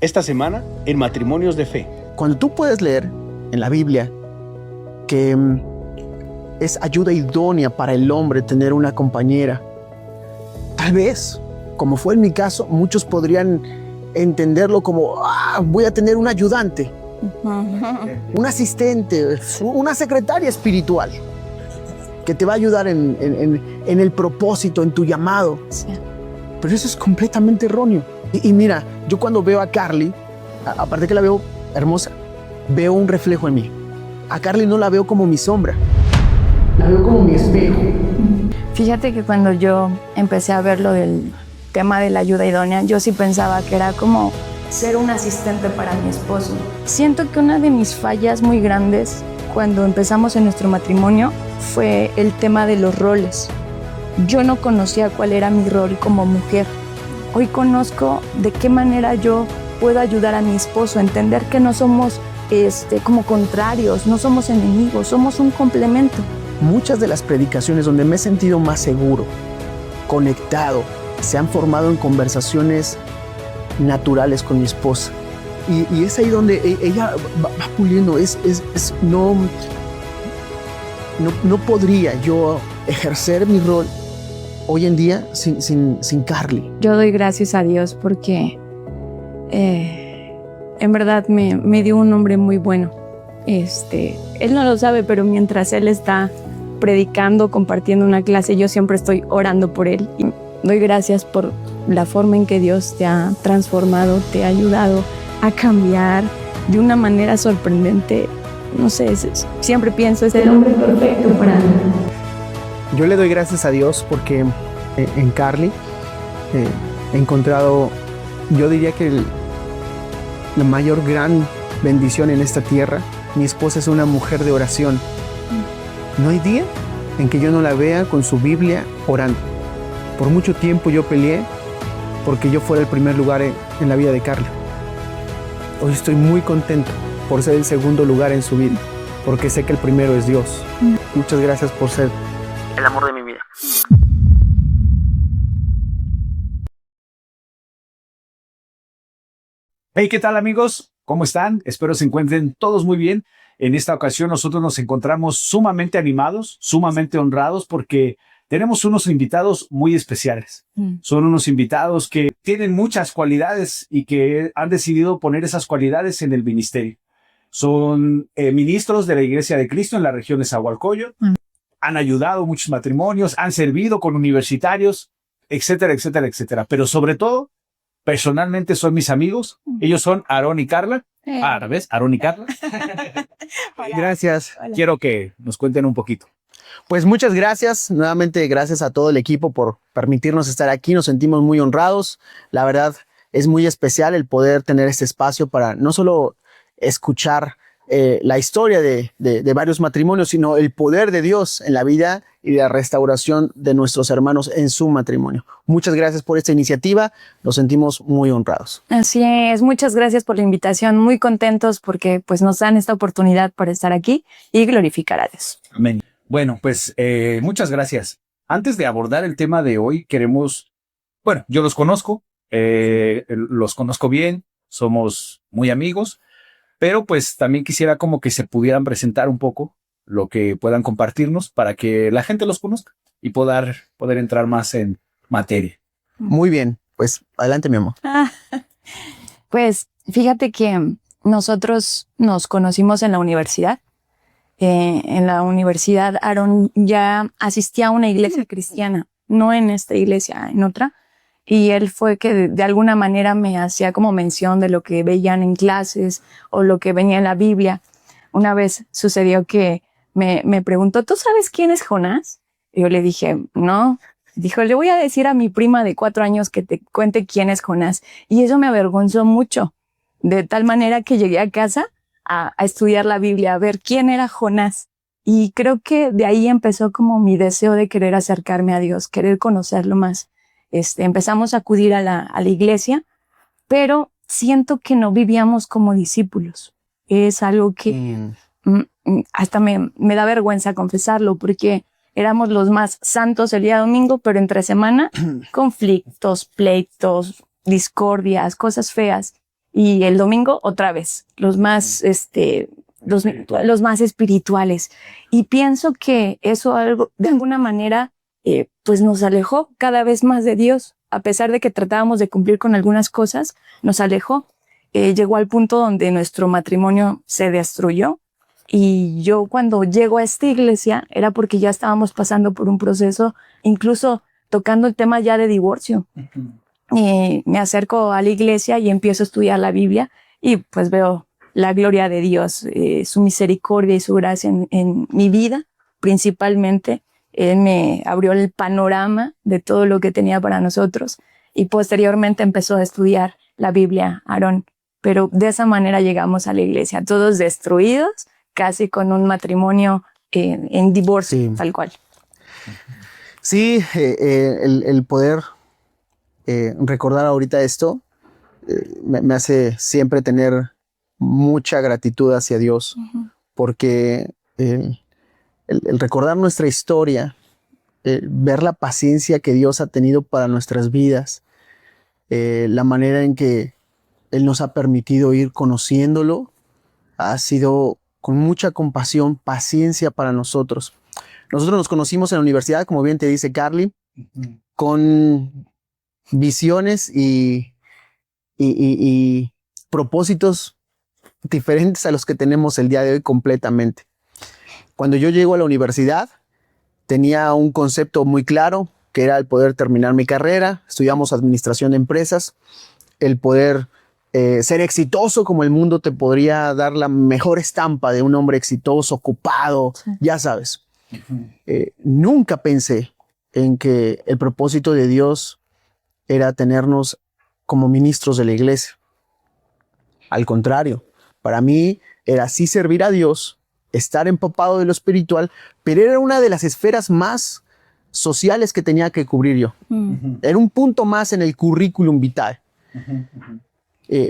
Esta semana en Matrimonios de Fe. Cuando tú puedes leer en la Biblia que es ayuda idónea para el hombre tener una compañera, tal vez, como fue en mi caso, muchos podrían entenderlo como voy a tener un ayudante, un asistente, una secretaria espiritual que te va a ayudar en el propósito, en tu llamado. Sí. Pero eso es completamente erróneo. Y mira, yo cuando veo a Carly, aparte que la veo hermosa, veo un reflejo en mí. A Carly no la veo como mi sombra, la veo como mi espejo. Fíjate que cuando yo empecé a ver lo del tema de la ayuda idónea, yo sí pensaba que era como ser un asistente para mi esposo. Siento que una de mis fallas muy grandes cuando empezamos en nuestro matrimonio fue el tema de los roles. Yo no conocía cuál era mi rol como mujer. Hoy conozco de qué manera yo puedo ayudar a mi esposo a entender que no somos como contrarios, no somos enemigos, somos un complemento. Muchas de las predicaciones donde me he sentido más seguro, conectado, se han formado en conversaciones naturales con mi esposa. Y es ahí donde ella va puliendo. No podría yo ejercer mi rol hoy en día sin Carly. Yo doy gracias a Dios porque en verdad me dio un hombre muy bueno. Él no lo sabe, pero mientras él está predicando, compartiendo una clase, yo siempre estoy orando por él. Y doy gracias por la forma en que Dios te ha transformado, te ha ayudado a cambiar de una manera sorprendente. No sé, siempre pienso, es el hombre perfecto para mí. Yo le doy gracias a Dios porque en Carly he encontrado, yo diría que la mayor gran bendición en esta tierra. Mi esposa es una mujer de oración. No hay día en que yo no la vea con su Biblia orando. Por mucho tiempo yo peleé porque yo fuera el primer lugar en la vida de Carly. Hoy estoy muy contento por ser el segundo lugar en su vida, porque sé que el primero es Dios. Muchas gracias por ser el amor de mi vida. Hey, ¿qué tal, amigos? ¿Cómo están? Espero se encuentren todos muy bien. En esta ocasión nosotros nos encontramos sumamente animados, sumamente honrados porque tenemos unos invitados muy especiales. Son unos invitados que tienen muchas cualidades y que han decidido poner esas cualidades en el ministerio. Son ministros de la Iglesia de Cristo en la región de Zahualcóyotl. Han ayudado muchos matrimonios, han servido con universitarios, etcétera, etcétera, etcétera. Pero sobre todo, personalmente son mis amigos. Ellos son Aarón y Carla. ¿Ves? Aarón y Carla. Hola. Gracias. Hola. Quiero que nos cuenten un poquito. Pues muchas gracias. Nuevamente gracias a todo el equipo por permitirnos estar aquí. Nos sentimos muy honrados. La verdad es muy especial el poder tener este espacio para no solo escuchar la historia de varios matrimonios, sino el poder de Dios en la vida y la restauración de nuestros hermanos en su matrimonio. Muchas gracias por esta iniciativa. Nos sentimos muy honrados. Así es, muchas gracias por la invitación, muy contentos porque pues nos dan esta oportunidad para estar aquí y glorificar a Dios. Amén. Bueno, pues muchas gracias. Antes de abordar el tema de hoy, yo los conozco bien, somos muy amigos, pero pues también quisiera como que se pudieran presentar un poco lo que puedan compartirnos para que la gente los conozca y poder entrar más en materia. Muy bien, pues adelante, mi amor. Pues fíjate que nosotros nos conocimos en la universidad. En la universidad, Aarón ya asistía a una iglesia cristiana, no en esta iglesia, en otra. Y él fue que de alguna manera me hacía como mención de lo que veían en clases o lo que venía en la Biblia. Una vez sucedió que me preguntó, ¿tú sabes quién es Jonás? Y yo le dije, no. Dijo, le voy a decir a mi prima de 4 años que te cuente quién es Jonás. Y eso me avergonzó mucho, de tal manera que llegué a casa a estudiar la Biblia, a ver quién era Jonás. Y creo que de ahí empezó como mi deseo de querer acercarme a Dios, querer conocerlo más. Empezamos a acudir a la iglesia, pero siento que no vivíamos como discípulos. Es algo que hasta me da vergüenza confesarlo, porque éramos los más santos el día domingo, pero entre semana conflictos, pleitos, discordias, cosas feas. y el domingo otra vez, los más, los más espirituales. Y pienso que eso algo, de alguna manera, pues nos alejó cada vez más de Dios. A pesar de que tratábamos de cumplir con algunas cosas, nos alejó. Llegó al punto donde nuestro matrimonio se destruyó. Y yo cuando llego a esta iglesia era porque ya estábamos pasando por un proceso, incluso tocando el tema ya de divorcio. Me acerco a la iglesia y empiezo a estudiar la Biblia y pues veo la gloria de Dios, su misericordia y su gracia en mi vida, principalmente. Él me abrió el panorama de todo lo que tenía para nosotros y posteriormente empezó a estudiar la Biblia, Aarón. Pero de esa manera llegamos a la iglesia, todos destruidos, casi con un matrimonio en divorcio, Sí. tal cual. Sí, el poder recordar ahorita esto me hace siempre tener mucha gratitud hacia Dios, porque el recordar nuestra historia, ver la paciencia que Dios ha tenido para nuestras vidas, la manera en que Él nos ha permitido ir conociéndolo, ha sido con mucha compasión, paciencia para nosotros. Nosotros nos conocimos en la universidad, como bien te dice Carly, con visiones y propósitos diferentes a los que tenemos el día de hoy completamente. Cuando yo llego a la universidad, tenía un concepto muy claro, que era el poder terminar mi carrera. Estudiamos administración de empresas, el poder ser exitoso, como el mundo te podría dar la mejor estampa de un hombre exitoso, ocupado, sí. Ya sabes. Nunca pensé en que el propósito de Dios era tenernos como ministros de la iglesia. Al contrario, para mí era sí servir a Dios, estar empapado de lo espiritual, pero era una de las esferas más sociales que tenía que cubrir yo. Era un punto más en el currículum vitae.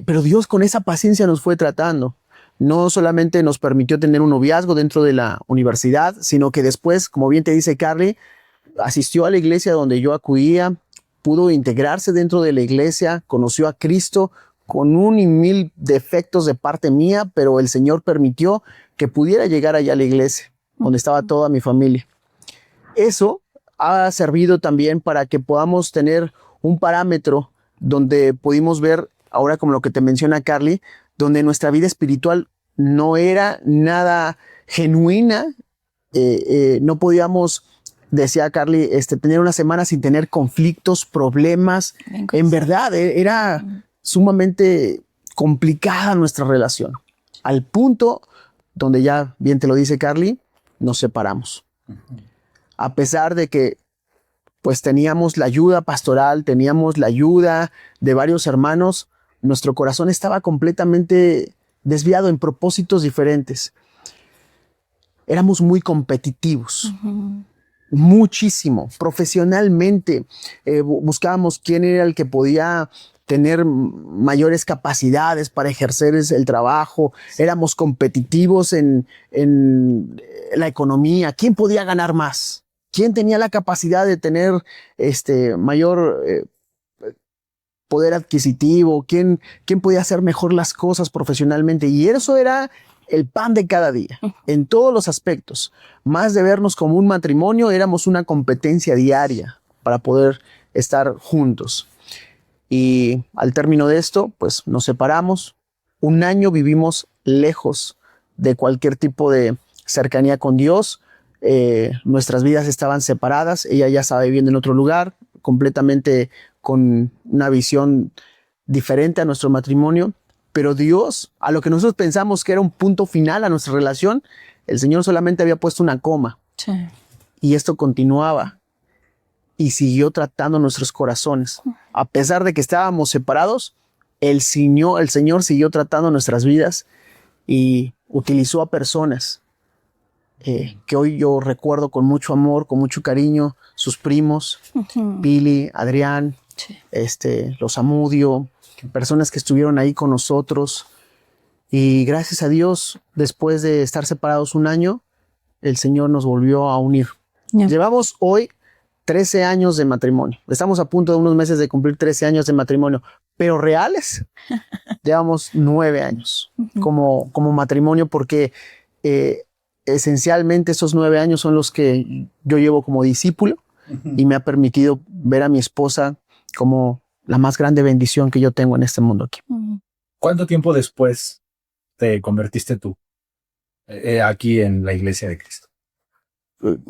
Pero Dios con esa paciencia nos fue tratando. No solamente nos permitió tener un noviazgo dentro de la universidad, sino que después, como bien te dice Carly, asistió a la iglesia donde yo acudía, pudo integrarse dentro de la iglesia, conoció a Cristo con un y mil defectos de parte mía, pero el Señor permitió que pudiera llegar allá a la iglesia, donde estaba toda mi familia. Eso ha servido también para que podamos tener un parámetro donde pudimos ver, ahora como lo que te menciona Carly, donde nuestra vida espiritual no era nada genuina, no podíamos, decía Carly, tener una semana sin tener conflictos, problemas. En verdad, era sumamente complicada nuestra relación, al punto donde ya bien te lo dice Carly, nos separamos. A pesar de que pues teníamos la ayuda pastoral, teníamos la ayuda de varios hermanos, nuestro corazón estaba completamente desviado en propósitos diferentes. Éramos muy competitivos, muchísimo, profesionalmente. Buscábamos quién era el que podía tener mayores capacidades para ejercer el trabajo. Éramos competitivos en la economía. ¿Quién podía ganar más? ¿Quién tenía la capacidad de tener mayor poder adquisitivo? ¿Quién podía hacer mejor las cosas profesionalmente? Y eso era el pan de cada día, en todos los aspectos. Más de vernos como un matrimonio, éramos una competencia diaria para poder estar juntos. Y al término de esto, pues nos separamos. Un año vivimos lejos de cualquier tipo de cercanía con Dios. Nuestras vidas estaban separadas. Ella ya estaba viviendo en otro lugar, completamente con una visión diferente a nuestro matrimonio. Pero Dios, a lo que nosotros pensamos que era un punto final a nuestra relación, el Señor solamente había puesto una coma. Sí. Y esto continuaba y siguió tratando nuestros corazones. A pesar de que estábamos separados, el Señor siguió tratando nuestras vidas y utilizó a personas que hoy yo recuerdo con mucho amor, con mucho cariño, sus primos, Pili, Adrián, sí. Los Amudio, personas que estuvieron ahí con nosotros. Y gracias a Dios, después de estar separados un año, el Señor nos volvió a unir. Yeah. Llevamos hoy 13 años de matrimonio. Estamos a punto de unos meses de cumplir 13 años de matrimonio, pero reales, llevamos 9 años como matrimonio, porque esencialmente esos 9 años son los que yo llevo como discípulo y me ha permitido ver a mi esposa como la más grande bendición que yo tengo en este mundo aquí. ¿Cuánto tiempo después te convertiste tú aquí en la Iglesia de Cristo?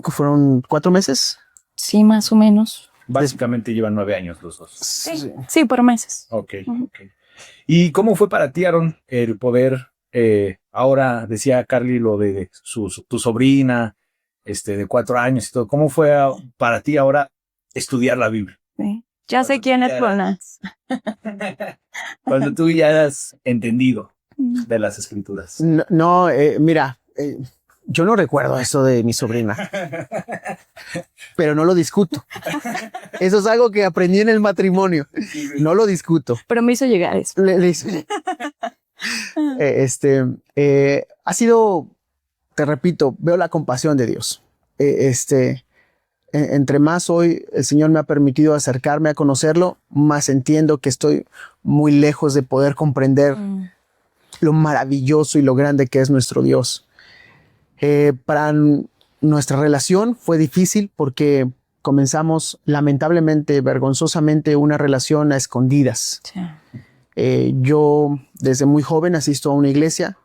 Fueron 4 meses. Sí, más o menos. Básicamente llevan 9 años los dos. Sí, por meses. Ok. ¿Y cómo fue para ti, Aaron, el poder, ahora decía Carly lo de tu sobrina, de 4 años y todo, ¿cómo fue para ti ahora estudiar la Biblia? Sí. Ya sé quién es Jonas. Cuando tú ya has entendido de las Escrituras. No, mira, yo no recuerdo eso de mi sobrina, pero no lo discuto. Eso es algo que aprendí en el matrimonio. No lo discuto. Pero me hizo llegar eso. Ha sido, te repito, veo la compasión de Dios. Entre más hoy el Señor me ha permitido acercarme a conocerlo, más entiendo que estoy muy lejos de poder comprender lo maravilloso y lo grande que es nuestro Dios. Para nuestra relación fue difícil porque comenzamos lamentablemente, vergonzosamente, una relación a escondidas. Sí. Yo desde muy joven asisto a una iglesia.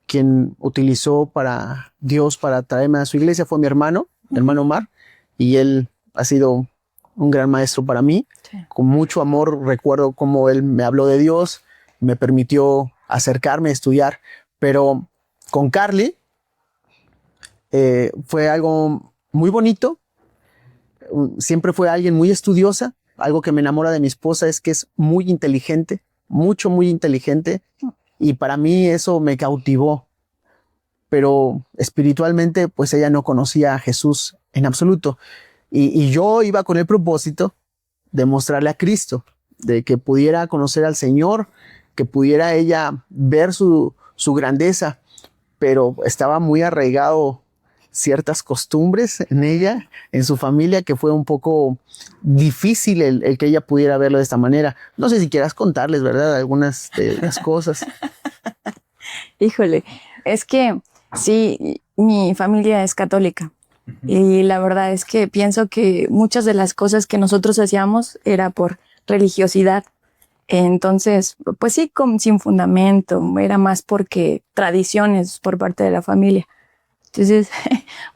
Quien utilizó para Dios para traerme a su iglesia fue mi hermano Omar, y él ha sido un gran maestro para mí. Sí. Con mucho amor recuerdo cómo él me habló de Dios, me permitió acercarme a estudiar, pero con Carly fue algo muy bonito. Siempre fue alguien muy estudiosa. Algo que me enamora de mi esposa es que es muy inteligente, muy inteligente, y para mí eso me cautivó. Pero espiritualmente, pues ella no conocía a Jesús en absoluto. Y yo iba con el propósito de mostrarle a Cristo, de que pudiera conocer al Señor, que pudiera ella ver su grandeza, pero estaba muy arraigado ciertas costumbres en ella, en su familia, que fue un poco difícil el que ella pudiera verlo de esta manera. No sé si quieras contarles, ¿verdad? Algunas de las cosas. Híjole, es que sí, mi familia es católica y la verdad es que pienso que muchas de las cosas que nosotros hacíamos era por religiosidad. Entonces, pues sí, sin fundamento, era más porque tradiciones por parte de la familia. Entonces,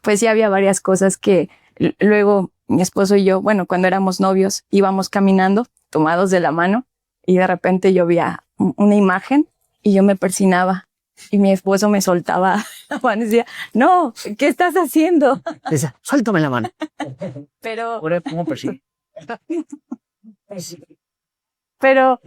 pues sí había varias cosas que luego mi esposo y yo, bueno, cuando éramos novios, íbamos caminando tomados de la mano y de repente yo veía una imagen y yo me persinaba y mi esposo me soltaba la mano y decía, no, ¿qué estás haciendo? Decía, suéltame la mano. Pero ¿Cómo persigue? Pero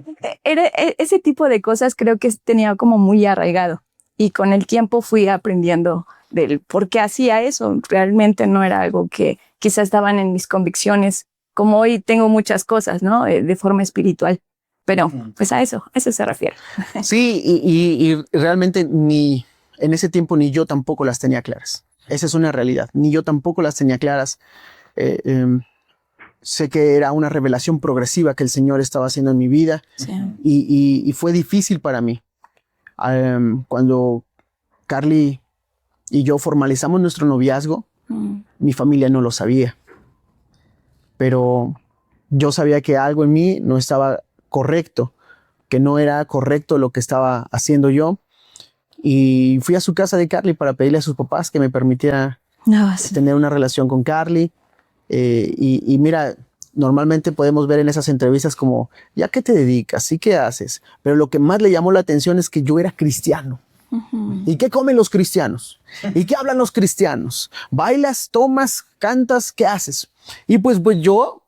ese tipo de cosas creo que tenía como muy arraigado y con el tiempo fui aprendiendo del por qué hacía eso. Realmente no era algo que quizás estaban en mis convicciones, como hoy tengo muchas cosas, ¿no? De forma espiritual, pero pues a eso se refiere. Sí, y realmente ni en ese tiempo ni yo tampoco las tenía claras. Esa es una realidad. Ni yo tampoco las tenía claras. Sé que era una revelación progresiva que el Señor estaba haciendo en mi vida. Sí. Y fue difícil para mí. Cuando Carly y yo formalizamos nuestro noviazgo, mi familia no lo sabía. Pero yo sabía que algo en mí no estaba correcto, que no era correcto lo que estaba haciendo yo. Y fui a su casa de Carly para pedirle a sus papás que me permitiera tener una relación con Carly. Y mira, normalmente podemos ver en esas entrevistas como, ¿ya qué te dedicas? ¿Y qué haces? Pero lo que más le llamó la atención es que yo era cristiano. ¿Y qué comen los cristianos? ¿Y qué hablan los cristianos? ¿Bailas, tomas, cantas? ¿Qué haces? Y pues yo,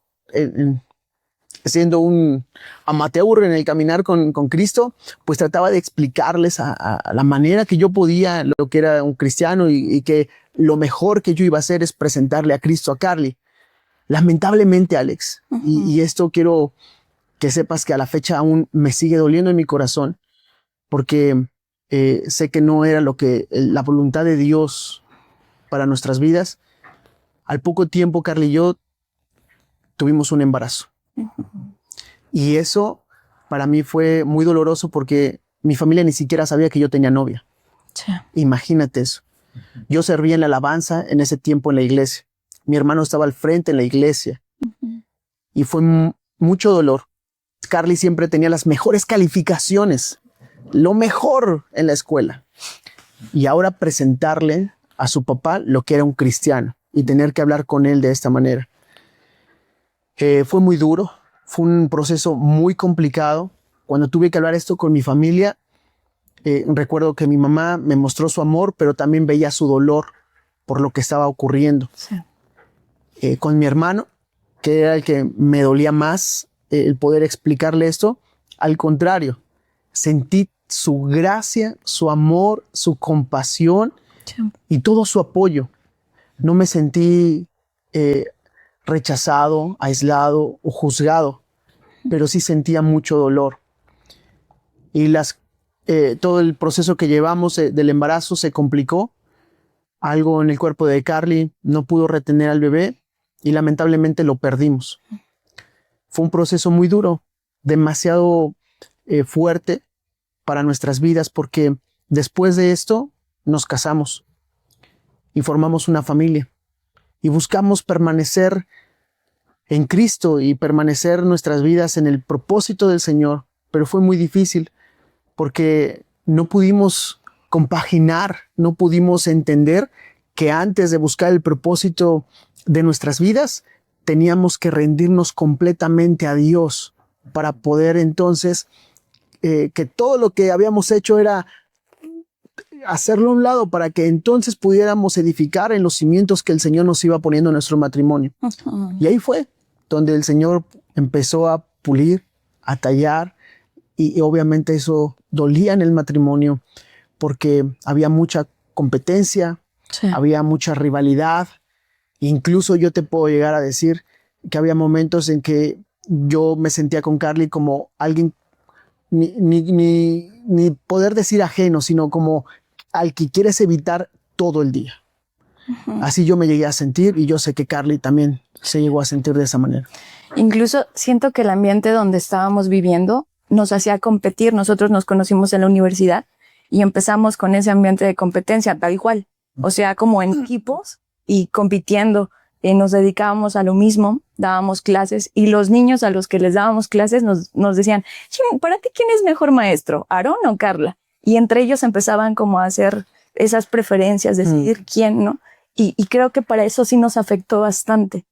siendo un amateur en el caminar con Cristo, pues trataba de explicarles a la manera que yo podía lo que era un cristiano y que lo mejor que yo iba a hacer es presentarle a Cristo a Carly. Lamentablemente, Alex, y esto quiero que sepas que a la fecha aún me sigue doliendo en mi corazón, porque sé que no era lo que la voluntad de Dios para nuestras vidas. Al poco tiempo, Carly y yo tuvimos un embarazo. Y eso para mí fue muy doloroso porque mi familia ni siquiera sabía que yo tenía novia. Sí. Imagínate eso. Yo servía en la alabanza en ese tiempo en la iglesia. Mi hermano estaba al frente en la iglesia. Y fue mucho dolor. Carly siempre tenía las mejores calificaciones, lo mejor en la escuela. Y ahora presentarle a su papá lo que era un cristiano y tener que hablar con él de esta manera. Fue muy duro, fue un proceso muy complicado. Cuando tuve que hablar esto con mi familia, recuerdo que mi mamá me mostró su amor, pero también veía su dolor por lo que estaba ocurriendo. Sí. Con mi hermano, que era el que me dolía más el poder explicarle esto, al contrario, sentí su gracia, su amor, su compasión y todo su apoyo. No me sentí rechazado, aislado o juzgado, pero sí sentía mucho dolor. Y todo el proceso que llevamos del embarazo se complicó. Algo en el cuerpo de Carly no pudo retener al bebé y lamentablemente lo perdimos. Fue un proceso muy duro, demasiado fuerte para nuestras vidas, porque después de esto nos casamos y formamos una familia y buscamos permanecer en Cristo y permanecer nuestras vidas en el propósito del Señor, pero fue muy difícil porque no pudimos compaginar, no pudimos entender que antes de buscar el propósito de nuestras vidas teníamos que rendirnos completamente a Dios para poder entonces que todo lo que habíamos hecho era hacerlo a un lado para que entonces pudiéramos edificar en los cimientos que el Señor nos iba poniendo en nuestro matrimonio. Y ahí fue donde el Señor empezó a pulir, a tallar, y obviamente eso dolía en el matrimonio porque había mucha competencia, Sí. había mucha rivalidad. Incluso yo te puedo llegar a decir que había momentos en que yo me sentía con Carly como alguien, ni poder decir ajeno, sino como al que quieres evitar todo el día. Así yo me llegué a sentir y yo sé que Carly también se llegó a sentir de esa manera. Incluso siento que el ambiente donde estábamos viviendo nos hacía competir. Nosotros nos conocimos en la universidad y empezamos con ese ambiente de competencia, tal igual. O sea, como en equipos y compitiendo. Nos dedicábamos a lo mismo, dábamos clases y los niños a los que les dábamos clases nos decían, ¿para ti quién es mejor maestro, Aarón o Carla? Y entre ellos empezaban como a hacer esas preferencias, decidir quién, ¿no? Y creo que para eso sí nos afectó bastante,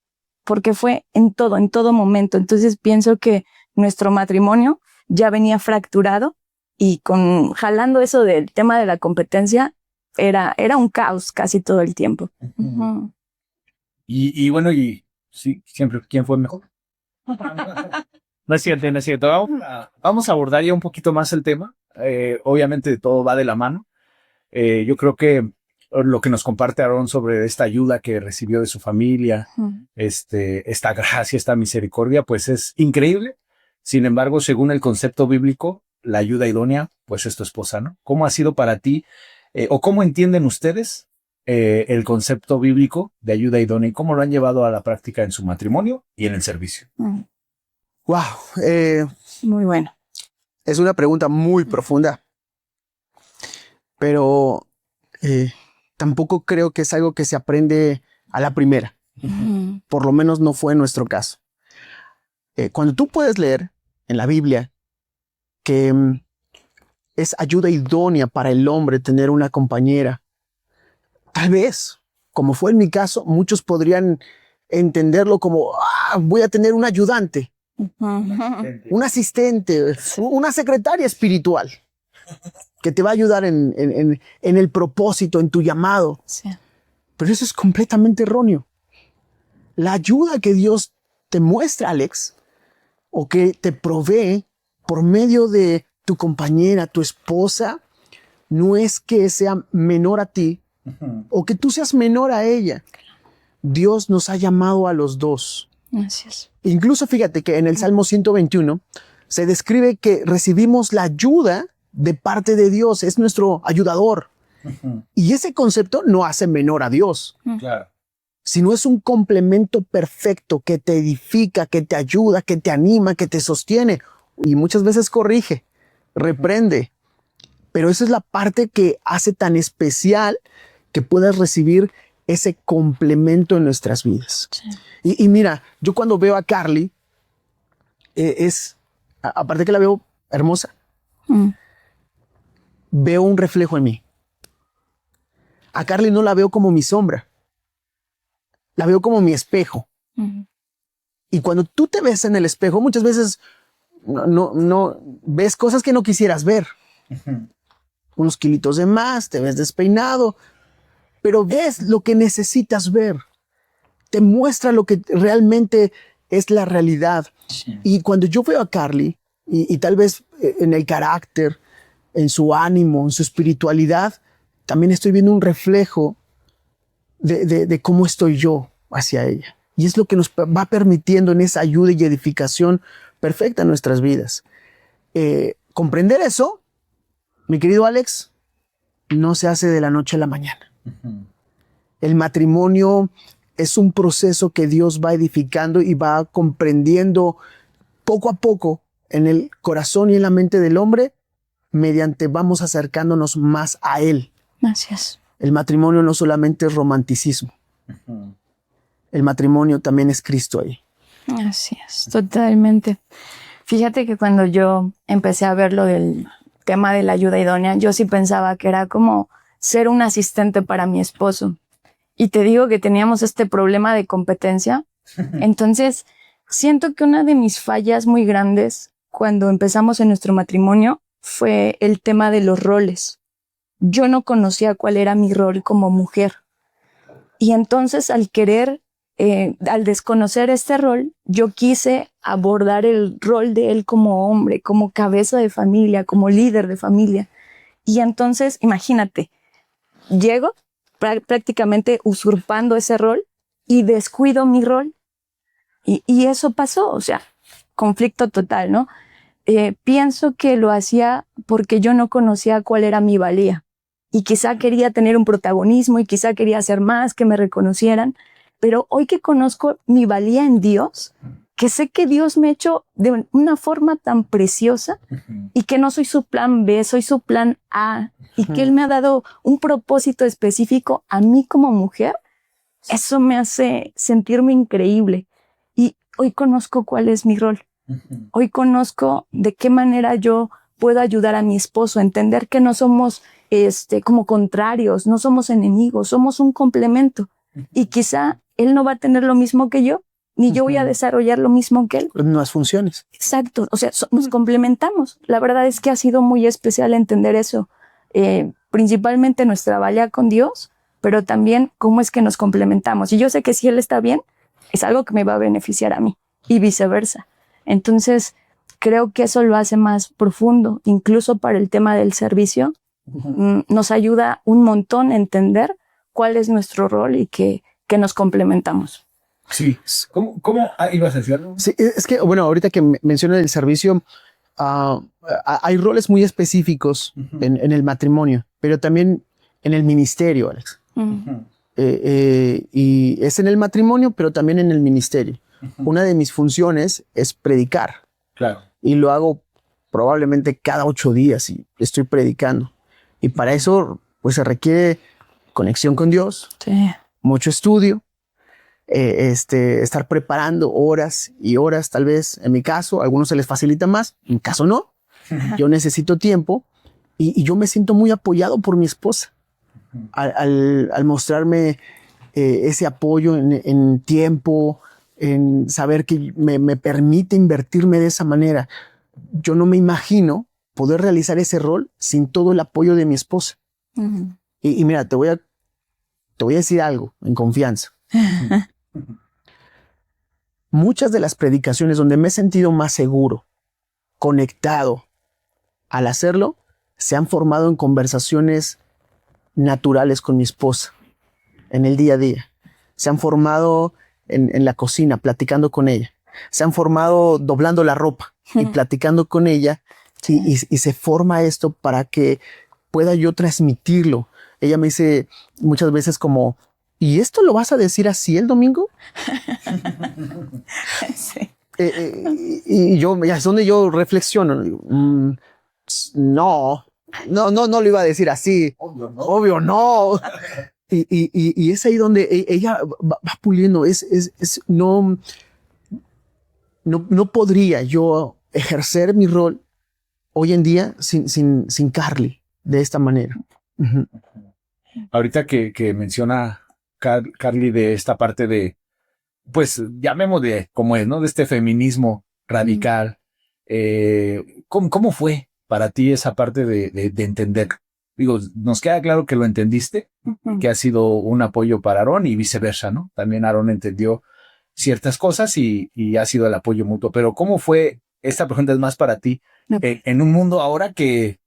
porque fue en todo momento. Entonces pienso que nuestro matrimonio ya venía fracturado y jalando eso del tema de la competencia, era un caos casi todo el tiempo. Uh-huh. Y bueno, y sí, siempre, ¿quién fue mejor? No es cierto, no es cierto. Vamos a abordar ya un poquito más el tema. Obviamente todo va de la mano. Yo creo que lo que nos comparte Aarón sobre esta ayuda que recibió de su familia, esta gracia, esta misericordia, pues es increíble. Sin embargo, según el concepto bíblico, la ayuda idónea, pues es tu esposa, ¿no? ¿Cómo ha sido para ti, o cómo entienden ustedes el concepto bíblico de ayuda idónea y cómo lo han llevado a la práctica en su matrimonio y en el servicio? Wow, muy bueno. Es una pregunta muy profunda, pero tampoco creo que es algo que se aprende a la primera. Uh-huh. Por lo menos no fue nuestro caso. Cuando tú puedes leer en la Biblia que es ayuda idónea para el hombre tener una compañera, tal vez, como fue en mi caso, muchos podrían entenderlo como voy a tener un ayudante, un asistente, una secretaria espiritual que te va a ayudar en el propósito, en tu llamado. Sí. Pero eso es completamente erróneo. La ayuda que Dios te muestra, Alex, o que te provee por medio de tu compañera, tu esposa, no es que sea menor a ti o que tú seas menor a ella. Dios nos ha llamado a los dos. Gracias. Incluso fíjate que en el Salmo 121 se describe que recibimos la ayuda de parte de Dios, es nuestro ayudador. Y ese concepto no hace menor a Dios, Claro. sino es un complemento perfecto que te edifica, que te ayuda, que te anima, que te sostiene y muchas veces corrige, reprende. Pero esa es la parte que hace tan especial que puedas recibir ese complemento en nuestras vidas. Sí. Y mira, yo cuando veo a Carly, aparte que la veo hermosa, veo un reflejo en mí. A Carly no la veo como mi sombra, la veo como mi espejo. Y cuando tú te ves en el espejo, muchas veces no ves cosas que no quisieras ver. Unos kilitos de más, te ves despeinado, pero ves lo que necesitas ver. Te muestra lo que realmente es la realidad. Sí. Y cuando yo veo a Carly, y tal vez en el carácter, en su ánimo, en su espiritualidad, también estoy viendo un reflejo de cómo estoy yo hacia ella. Y es lo que nos va permitiendo en esa ayuda y edificación perfecta en nuestras vidas. Comprender eso, mi querido Alex, no se hace de la noche a la mañana. El matrimonio es un proceso que Dios va edificando y va comprendiendo poco a poco en el corazón y en la mente del hombre, mediante vamos acercándonos más a Él. Gracias. El matrimonio no solamente es romanticismo. El matrimonio también es Cristo ahí. Así es, totalmente. Fíjate que cuando yo empecé a ver lo del tema de la ayuda idónea, yo sí pensaba que era como ser un asistente para mi esposo. Y te digo que teníamos este problema de competencia. Entonces, siento que una de mis fallas muy grandes cuando empezamos en nuestro matrimonio fue el tema de los roles. Yo no conocía cuál era mi rol como mujer. Y entonces al desconocer este rol, yo quise abordar el rol de él como hombre, como cabeza de familia, como líder de familia. Y entonces, imagínate, llego prácticamente usurpando ese rol y descuido mi rol. Y eso pasó, o sea, conflicto total, ¿no? Pienso que lo hacía porque yo no conocía cuál era mi valía. Y quizá quería tener un protagonismo y quizá quería hacer más, que me reconocieran. Pero hoy que conozco mi valía en Dios, que sé que Dios me ha hecho de una forma tan preciosa y que no soy su plan B, soy su plan A, y que Él me ha dado un propósito específico a mí como mujer, eso me hace sentirme increíble. Y hoy conozco cuál es mi rol. Hoy conozco de qué manera yo puedo ayudar a mi esposo a entender que no somos como contrarios, no somos enemigos, somos un complemento. Y quizá él no va a tener lo mismo que yo, ni yo voy a desarrollar lo mismo que él. Nuevas funciones. Exacto, o sea, nos complementamos. La verdad es que ha sido muy especial entender eso, principalmente nuestra valía con Dios, pero también cómo es que nos complementamos. Y yo sé que si él está bien, es algo que me va a beneficiar a mí y viceversa. Entonces, creo que eso lo hace más profundo, incluso para el tema del servicio. Nos ayuda un montón a entender cuál es nuestro rol y que nos complementamos. Sí. ¿Cómo ibas a decirlo? Sí, es que, bueno, ahorita que mencionas el servicio, hay roles muy específicos en el matrimonio, pero también en el ministerio, Alex. Y es en el matrimonio, pero también en el ministerio. Una de mis funciones es predicar. Claro. Y lo hago probablemente cada 8 días y estoy predicando. Y para eso, pues se requiere conexión con Dios, Sí. mucho estudio, estar preparando horas y horas, tal vez en mi caso, a algunos se les facilita más, en mi caso no. Yo necesito tiempo y yo me siento muy apoyado por mi esposa al mostrarme ese apoyo en tiempo, en saber que me permite invertirme de esa manera. Yo no me imagino poder realizar ese rol sin todo el apoyo de mi esposa. Y mira, te voy a decir algo en confianza. Muchas de las predicaciones donde me he sentido más seguro, conectado al hacerlo, se han formado en conversaciones naturales con mi esposa, en el día a día. Se han formado en la cocina, platicando con ella. Se han formado doblando la ropa y platicando con ella. Y se forma esto para que pueda yo transmitirlo. Ella me dice muchas veces como, ¿y esto lo vas a decir así el domingo? Sí. Y yo, ya es donde yo reflexiono. Digo, no lo iba a decir así. Obvio no. Y es ahí donde ella va puliendo. No podría yo ejercer mi rol hoy en día sin Carly de esta manera. Uh-huh. Ahorita que menciona Carly de esta parte de, pues llamémosle como es, ¿no? De este feminismo radical. ¿Cómo fue para ti esa parte de entender? Digo, nos queda claro que lo entendiste, que ha sido un apoyo para Aarón y viceversa, ¿no? También Aarón entendió ciertas cosas y ha sido el apoyo mutuo. Pero ¿cómo fue? Esta pregunta es más para ti. No. En un mundo ahora que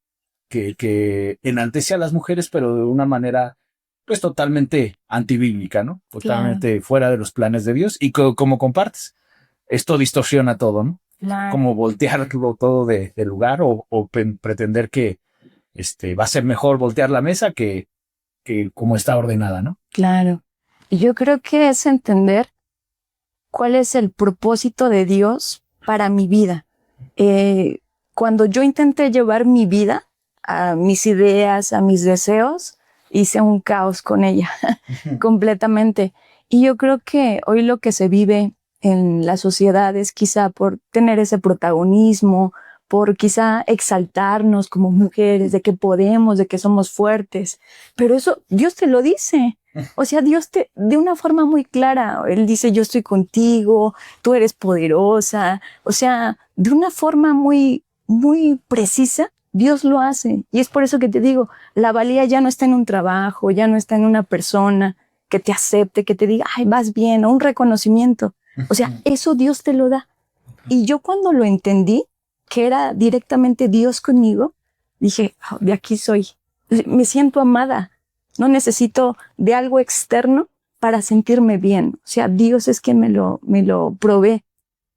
enaltece a las mujeres, pero de una manera pues totalmente antibíblica, ¿no? Totalmente fuera de los planes de Dios. Y como compartes, esto distorsiona todo, ¿no? Claro. Como voltear todo de lugar o pretender que va a ser mejor voltear la mesa que como está ordenada, ¿no? Claro. Y yo creo que es entender cuál es el propósito de Dios para mi vida. Cuando yo intenté llevar mi vida a mis ideas, a mis deseos, hice un caos con ella completamente. Y yo creo que hoy lo que se vive en la sociedad es quizá por tener ese protagonismo, por quizá exaltarnos como mujeres, de que podemos, de que somos fuertes. Pero eso Dios te lo dice. O sea, Dios de una forma muy clara, Él dice, yo estoy contigo, tú eres poderosa. O sea, de una forma muy, muy precisa, Dios lo hace. Y es por eso que te digo, la valía ya no está en un trabajo, ya no está en una persona que te acepte, que te diga, ay, vas bien, o un reconocimiento. O sea, eso Dios te lo da. Y yo cuando lo entendí, que era directamente Dios conmigo, dije, oh, de aquí soy. Me siento amada. No necesito de algo externo para sentirme bien. O sea, Dios es quien me lo provee.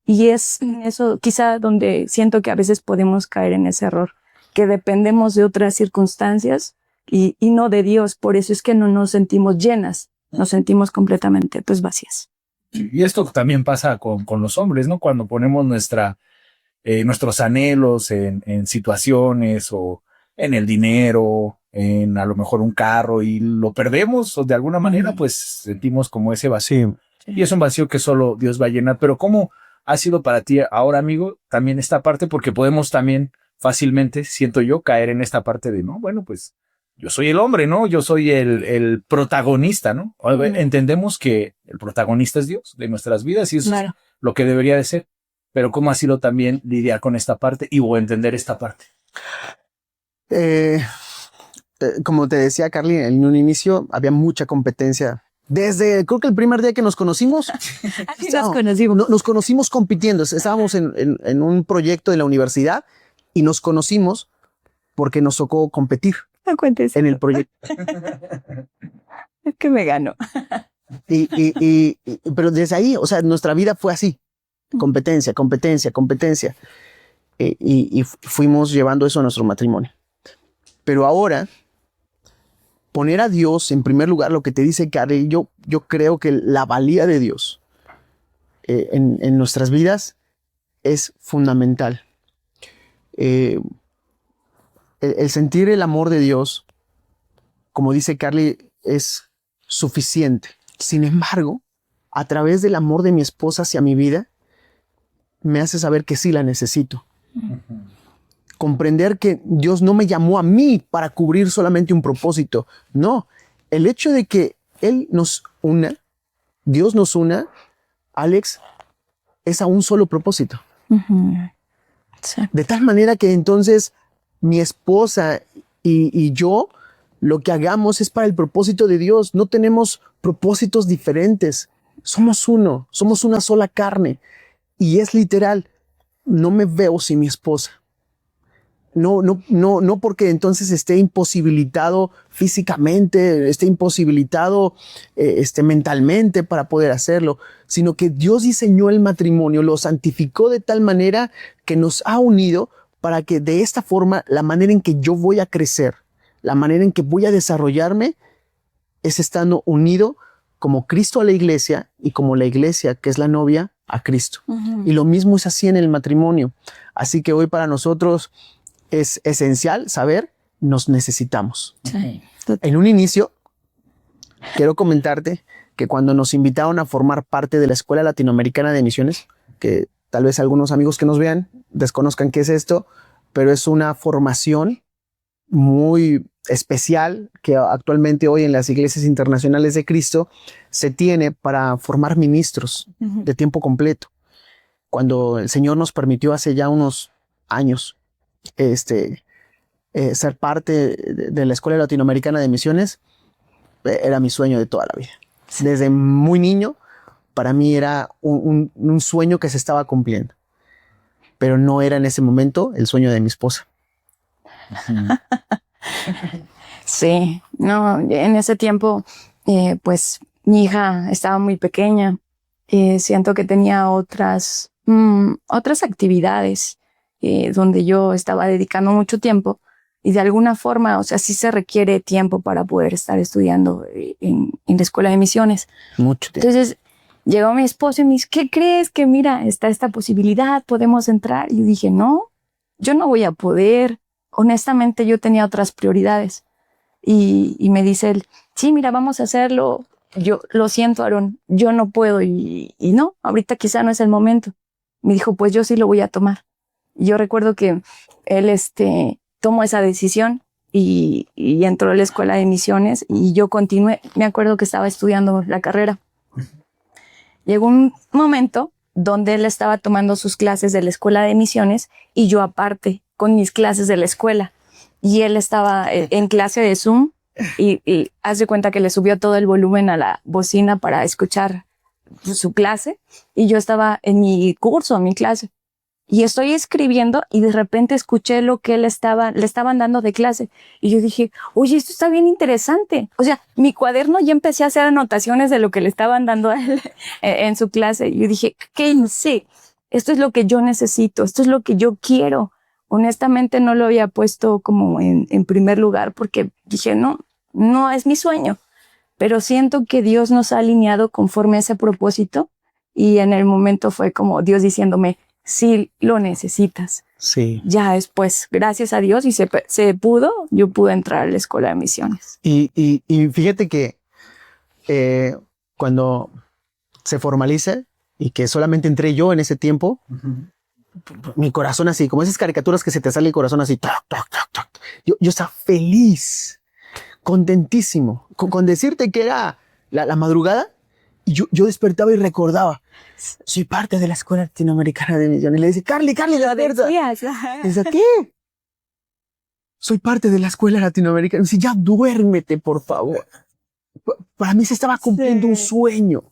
Y es eso quizá donde siento que a veces podemos caer en ese error, que dependemos de otras circunstancias y no de Dios. Por eso es que no nos sentimos llenas, nos sentimos completamente pues vacías. Y esto también pasa con los hombres, ¿no? Cuando ponemos nuestros anhelos en situaciones o en el dinero, en a lo mejor un carro y lo perdemos o de alguna manera pues sentimos como ese vacío. Sí. Y es un vacío que solo Dios va a llenar. Pero ¿cómo ha sido para ti ahora, amigo, también esta parte? Porque podemos también fácilmente, siento yo, caer en esta parte de, no, bueno, pues yo soy el hombre, ¿no? Yo soy el protagonista, ¿no? Entendemos que el protagonista es Dios de nuestras vidas y eso es lo que debería de ser. Pero ¿cómo ha sido también lidiar con esta parte o entender esta parte? Como te decía, Carly, en un inicio había mucha competencia. Desde, creo que el primer día que nos conocimos, nos conocimos compitiendo. Estábamos en un proyecto de la universidad y nos conocimos porque nos tocó competir en el proyecto. Es que me ganó. Pero desde ahí, o sea, nuestra vida fue así. Competencia. Y fuimos llevando eso a nuestro matrimonio. Pero ahora, poner a Dios en primer lugar, lo que te dice Carly, yo creo que la valía de Dios en nuestras vidas es fundamental. El sentir el amor de Dios, como dice Carly, es suficiente. Sin embargo, a través del amor de mi esposa hacia mi vida, me hace saber que sí la necesito. Comprender que Dios no me llamó a mí para cubrir solamente un propósito. No, el hecho de que Él nos una, Dios nos una, Alex, es a un solo propósito. Sí. De tal manera que entonces mi esposa y yo, lo que hagamos es para el propósito de Dios. No tenemos propósitos diferentes. Somos uno, somos una sola carne. Y es literal, no me veo sin mi esposa. No porque entonces esté imposibilitado físicamente, esté imposibilitado mentalmente para poder hacerlo, sino que Dios diseñó el matrimonio, lo santificó de tal manera que nos ha unido para que de esta forma la manera en que yo voy a crecer, la manera en que voy a desarrollarme es estando unido como Cristo a la iglesia y como la iglesia, que es la novia, a Cristo. Ujú. Y lo mismo es así en el matrimonio. Así que hoy para nosotros es esencial saber, nos necesitamos. Sí. En un inicio, quiero comentarte que cuando nos invitaron a formar parte de la Escuela Latinoamericana de Misiones, que tal vez algunos amigos que nos vean desconozcan qué es esto, pero es una formación muy especial que actualmente hoy en las iglesias internacionales de Cristo se tiene para formar ministros Ujú. de tiempo completo. Cuando el Señor nos permitió hace ya unos años ser parte de la Escuela Latinoamericana de Misiones, era mi sueño de toda la vida. Desde muy niño, para mí era un sueño que se estaba cumpliendo, pero no era en ese momento el sueño de mi esposa. Sí, no, en ese tiempo, pues mi hija estaba muy pequeña. Siento que tenía otras actividades donde yo estaba dedicando mucho tiempo y de alguna forma, o sea, sí se requiere tiempo para poder estar estudiando en la escuela de misiones. Mucho tiempo. Entonces llegó mi esposo y me dice, ¿qué crees? Que mira, está esta posibilidad, podemos entrar. Y yo dije, no, yo no voy a poder. Honestamente, yo tenía otras prioridades. Y me dice él, sí, mira, vamos a hacerlo. Yo lo siento, Aarón, yo no puedo. Y no, ahorita quizá no es el momento. Me dijo, pues yo sí lo voy a tomar. Y yo recuerdo que él tomó esa decisión y entró a la escuela de misiones y yo continué. Me acuerdo que estaba estudiando la carrera. Llegó un momento donde él estaba tomando sus clases de la escuela de misiones y yo aparte con mis clases de la escuela. Y él estaba en clase de Zoom y haz de cuenta que le subió todo el volumen a la bocina para escuchar su clase y yo estaba en mi curso, en mi clase. Y estoy escribiendo y de repente escuché lo que le estaban dando de clase. Y yo dije, oye, esto está bien interesante. O sea, mi cuaderno ya empecé a hacer anotaciones de lo que le estaban dando a él en su clase. Y yo dije, ¿qué? Sí, esto es lo que yo necesito, esto es lo que yo quiero. Honestamente no lo había puesto como en primer lugar porque dije, no es mi sueño. Pero siento que Dios nos ha alineado conforme a ese propósito. Y en el momento fue como Dios diciéndome, sí lo necesitas. Sí. Ya después, gracias a Dios, y yo pude entrar a la escuela de misiones. Y fíjate que cuando se formaliza y que solamente entré yo en ese tiempo, mi corazón así, como esas caricaturas que se te sale el corazón así, toc, toc, toc, toc. Yo estaba feliz, contentísimo, con decirte que era la madrugada y yo despertaba y recordaba, soy parte de la Escuela Latinoamericana de Misiones. Y le dice, Carly, despierta. ¿Dice qué? Soy parte de la Escuela Latinoamericana. Dice, ya duérmete, por favor. Para mí se estaba cumpliendo un sueño,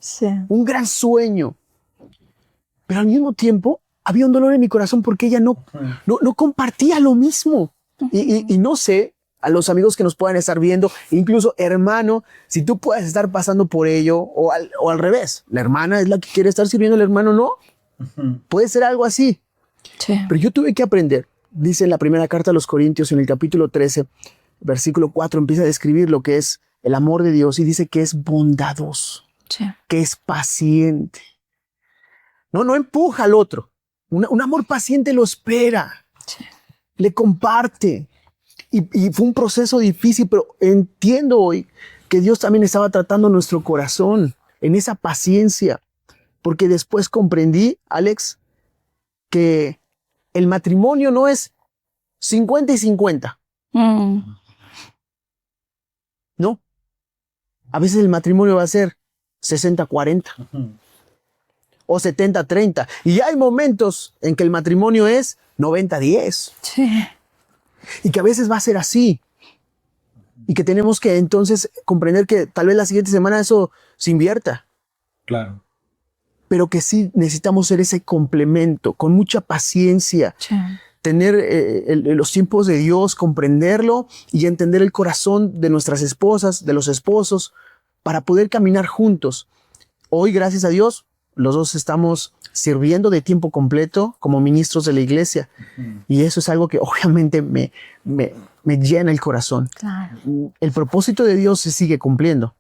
un gran sueño. Pero al mismo tiempo había un dolor en mi corazón porque ella no compartía lo mismo. Y no sé, a los amigos que nos puedan estar viendo, incluso hermano, si tú puedes estar pasando por ello o al revés. La hermana es la que quiere estar sirviendo, el hermano no. Puede ser algo así. Sí. Pero yo tuve que aprender. Dice en la primera carta a los Corintios, en el capítulo 13, versículo 4, empieza a describir lo que es el amor de Dios y dice que es bondadoso, Sí. que es paciente. No empuja al otro. Un amor paciente lo espera, Sí. le comparte. Y fue un proceso difícil, pero entiendo hoy que Dios también estaba tratando nuestro corazón en esa paciencia, porque después comprendí, Alex, que el matrimonio no es 50 y 50. No. A veces el matrimonio va a ser 60-40 o 70-30. Y hay momentos en que el matrimonio es 90-10. Sí. Y que a veces va a ser así. Y que tenemos que entonces comprender que tal vez la siguiente semana eso se invierta. Claro. Pero que sí necesitamos ser ese complemento, con mucha paciencia. Sí. Tener los tiempos de Dios, comprenderlo y entender el corazón de nuestras esposas, de los esposos, para poder caminar juntos. Hoy, gracias a Dios, los dos estamos sirviendo de tiempo completo como ministros de la iglesia. Y eso es algo que obviamente me llena el corazón. Claro. El propósito de Dios se sigue cumpliendo,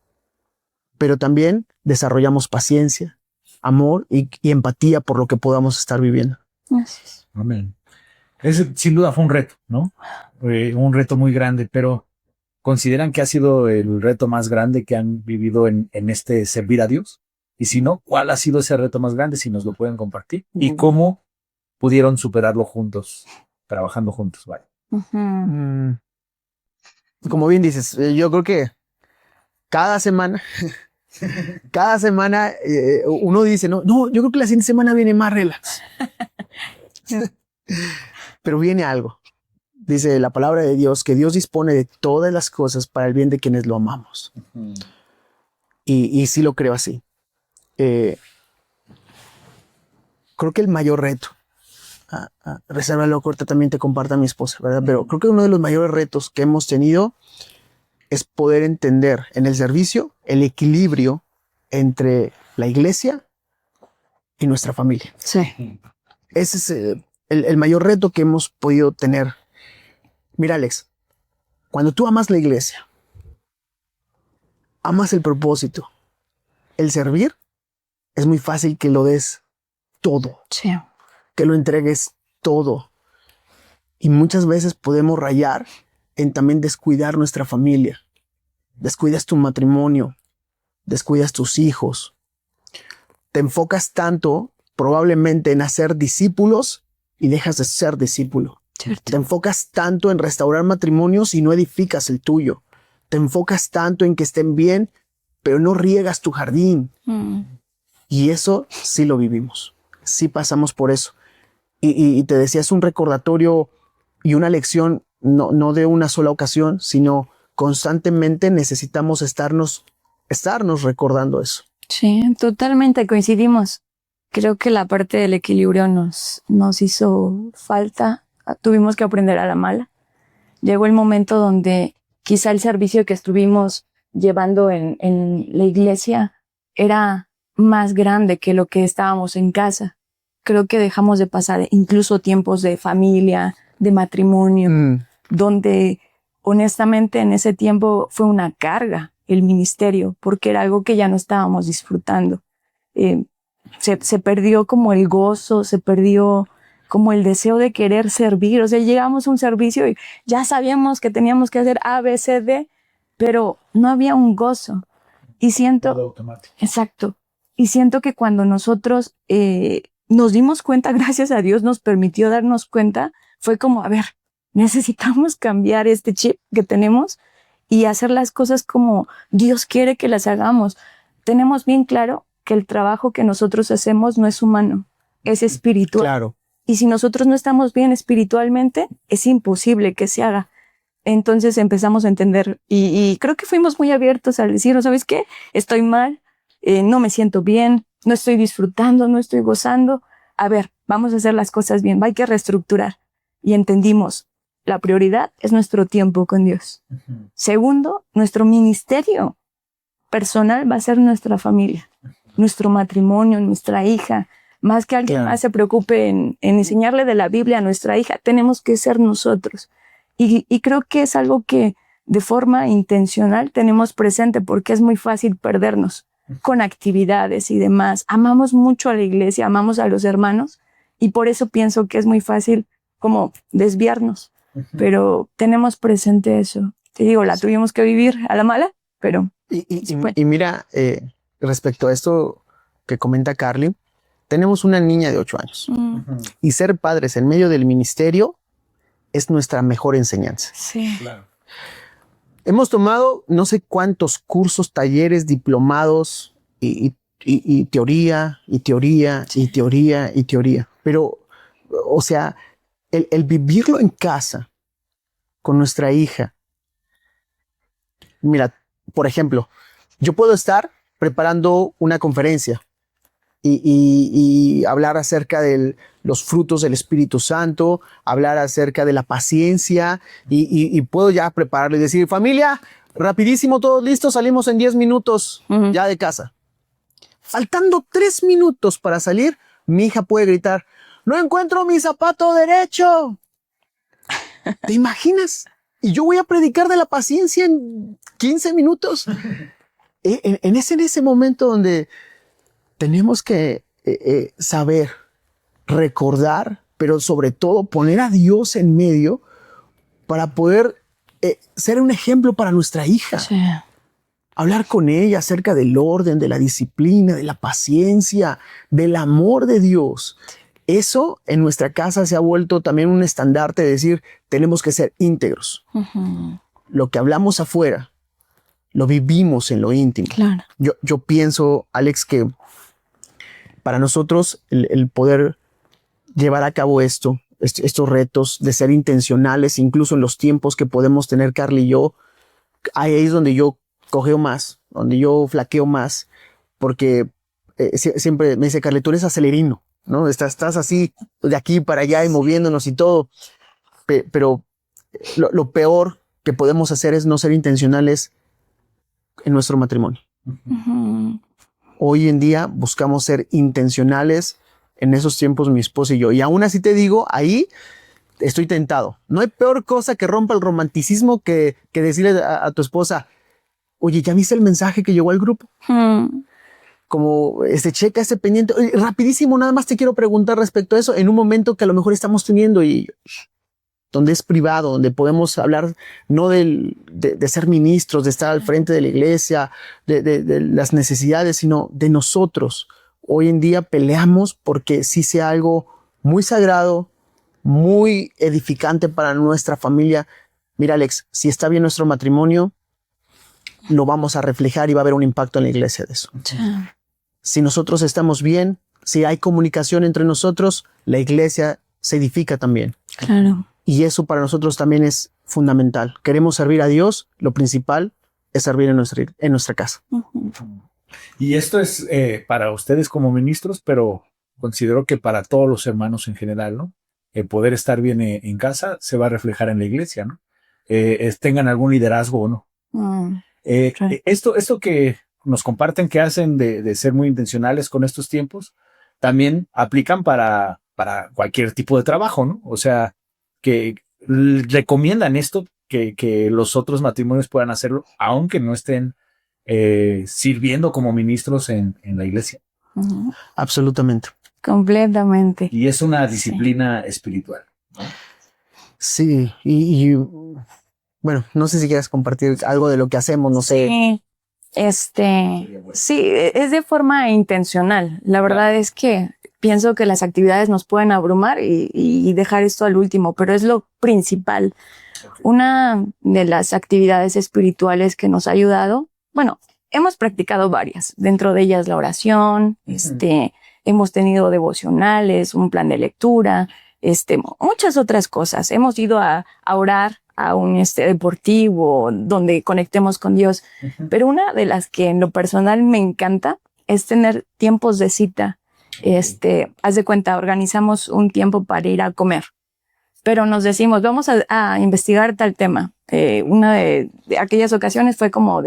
pero también desarrollamos paciencia, amor y empatía por lo que podamos estar viviendo. Gracias. Amén. Ese sin duda fue un reto, ¿no? Un reto muy grande, pero ¿consideran que ha sido el reto más grande que han vivido en este servir a Dios? Y si no, ¿cuál ha sido ese reto más grande? Si nos lo pueden compartir. ¿Y cómo pudieron superarlo juntos, trabajando juntos? Vaya. Como bien dices, yo creo que cada semana uno dice, no, yo creo que la siguiente semana viene más relax. Pero viene algo. Dice la palabra de Dios que Dios dispone de todas las cosas para el bien de quienes lo amamos. Y sí lo creo así. Creo que el mayor reto, resérvalo, corta, también te comparta mi esposa, ¿verdad? Pero creo que uno de los mayores retos que hemos tenido es poder entender en el servicio el equilibrio entre la iglesia y nuestra familia. Sí. Ese es el mayor reto que hemos podido tener. Mira, Alex, cuando tú amas la iglesia, amas el propósito, el servir, es muy fácil que lo des todo, Sí. que lo entregues todo. Y muchas veces podemos rayar en también descuidar nuestra familia. Descuidas tu matrimonio, descuidas tus hijos. Te enfocas tanto probablemente en hacer discípulos y dejas de ser discípulo. Cierto. Te enfocas tanto en restaurar matrimonios y no edificas el tuyo. Te enfocas tanto en que estén bien, pero no riegas tu jardín. Y eso sí lo vivimos. Sí pasamos por eso. Y te decía, es un recordatorio y una lección, no de una sola ocasión, sino constantemente necesitamos estarnos recordando eso. Sí, totalmente coincidimos. Creo que la parte del equilibrio nos hizo falta. Tuvimos que aprender a la mala. Llegó el momento donde quizá el servicio que estuvimos llevando en la iglesia era más grande que lo que estábamos en casa. Creo que dejamos de pasar incluso tiempos de familia, de matrimonio, donde honestamente en ese tiempo fue una carga el ministerio, porque era algo que ya no estábamos disfrutando. Se perdió como el gozo, se perdió como el deseo de querer servir. O sea, llegamos a un servicio y ya sabíamos que teníamos que hacer A, B, C, D, pero no había un gozo. Y siento, exacto, y siento que cuando nosotros nos dimos cuenta, gracias a Dios nos permitió darnos cuenta, fue como, a ver, necesitamos cambiar este chip que tenemos y hacer las cosas como Dios quiere que las hagamos. Tenemos bien claro que el trabajo que nosotros hacemos no es humano, es espiritual. Claro. Y si nosotros no estamos bien espiritualmente, es imposible que se haga. Entonces empezamos a entender y creo que fuimos muy abiertos al decir, ¿sabes qué? Estoy mal, no me siento bien, no estoy disfrutando, no estoy gozando. A ver, vamos a hacer las cosas bien, hay que reestructurar. Y entendimos, la prioridad es nuestro tiempo con Dios. Segundo, nuestro ministerio personal va a ser nuestra familia, nuestro matrimonio, nuestra hija. Más que alguien más se preocupe en enseñarle de la Biblia a nuestra hija, tenemos que ser nosotros. Y creo que es algo que de forma intencional tenemos presente porque es muy fácil perdernos con actividades y demás. Amamos mucho a la iglesia, amamos a los hermanos y por eso pienso que es muy fácil como desviarnos. Pero tenemos presente eso. Te digo, la tuvimos que vivir a la mala, pero... Y mira, respecto a esto que comenta Carly, tenemos una niña de 8 años y ser padres en medio del ministerio es nuestra mejor enseñanza. Sí. Claro. Hemos tomado no sé cuántos cursos, talleres, diplomados y teoría, y teoría, y teoría, y teoría. Pero, o sea, el vivirlo en casa con nuestra hija. Mira, por ejemplo, yo puedo estar preparando una conferencia y hablar acerca de los frutos del Espíritu Santo, hablar acerca de la paciencia y puedo ya prepararlo y decir, familia, rapidísimo, todos listos, salimos en 10 minutos ya de casa. Faltando 3 minutos para salir, mi hija puede gritar, no encuentro mi zapato derecho. ¿Te imaginas? Y yo voy a predicar de la paciencia en 15 minutos. en ese momento donde tenemos que saber, recordar, pero sobre todo poner a Dios en medio para poder ser un ejemplo para nuestra hija. Sí. Hablar con ella acerca del orden, de la disciplina, de la paciencia, del amor de Dios. Eso en nuestra casa se ha vuelto también un estandarte de decir, tenemos que ser íntegros. Ujú. Lo que hablamos afuera, lo vivimos en lo íntimo. Claro. Yo pienso, Alex, que para nosotros el poder llevar a cabo estos retos de ser intencionales, incluso en los tiempos que podemos tener Carly y yo, ahí es donde yo cogeo más, donde yo flaqueo más, porque siempre me dice Carly, tú eres acelerino, ¿no? Estás así de aquí para allá y moviéndonos y todo, pero lo peor que podemos hacer es no ser intencionales en nuestro matrimonio. Ujú. Hoy en día buscamos ser intencionales en esos tiempos, mi esposa y yo. Y aún así te digo, ahí estoy tentado. No hay peor cosa que rompa el romanticismo que decirle a tu esposa, oye, ¿ya viste el mensaje que llegó al grupo? Ujú. Como, checa ese pendiente. Oye, rapidísimo, nada más te quiero preguntar respecto a eso en un momento que a lo mejor estamos teniendo y donde es privado, donde podemos hablar no de ser ministros, de estar al frente de la iglesia, de las necesidades, sino de nosotros. Hoy en día peleamos porque sí sea algo muy sagrado, muy edificante para nuestra familia. Mira, Alex, si está bien nuestro matrimonio, lo vamos a reflejar y va a haber un impacto en la iglesia de eso. Sí. Si nosotros estamos bien, si hay comunicación entre nosotros, la iglesia se edifica también. Claro. Y eso para nosotros también es fundamental. Queremos servir a Dios, lo principal es servir en nuestra casa. Ujú. Y esto es para ustedes como ministros, pero considero que para todos los hermanos en general, ¿no? El poder estar bien en casa se va a reflejar en la iglesia, ¿no? Tengan algún liderazgo o no. Mm. Sí. Esto que nos comparten que hacen de ser muy intencionales con estos tiempos, también aplican para cualquier tipo de trabajo, ¿no? O sea, que recomiendan esto, que los otros matrimonios puedan hacerlo, aunque no estén sirviendo como ministros en la iglesia. Ujú. Absolutamente. Completamente. Y es una disciplina espiritual. Sí, y bueno, no sé si quieras compartir algo de lo que hacemos, no sé. Sí, sí, es de forma intencional. La verdad es que pienso que las actividades nos pueden abrumar y dejar esto al último, pero es lo principal. Una de las actividades espirituales que nos ha ayudado, bueno, hemos practicado varias, dentro de ellas la oración, hemos tenido devocionales, un plan de lectura, muchas otras cosas. Hemos ido a orar a un deportivo donde conectemos con Dios. Pero una de las que en lo personal me encanta es tener tiempos de cita. Haz de cuenta, organizamos un tiempo para ir a comer, pero nos decimos, vamos a investigar tal tema. Una de aquellas ocasiones fue como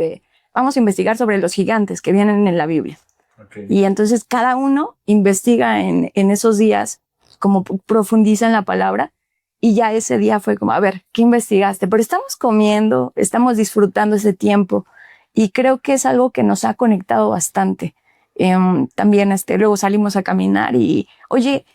vamos a investigar sobre los gigantes que vienen en la Biblia. Okay. Y entonces cada uno investiga en esos días, como profundiza en la palabra. Y ya ese día fue como, a ver, ¿qué investigaste? Pero estamos comiendo, estamos disfrutando ese tiempo. Y creo que es algo que nos ha conectado bastante. También luego salimos a caminar y, oye,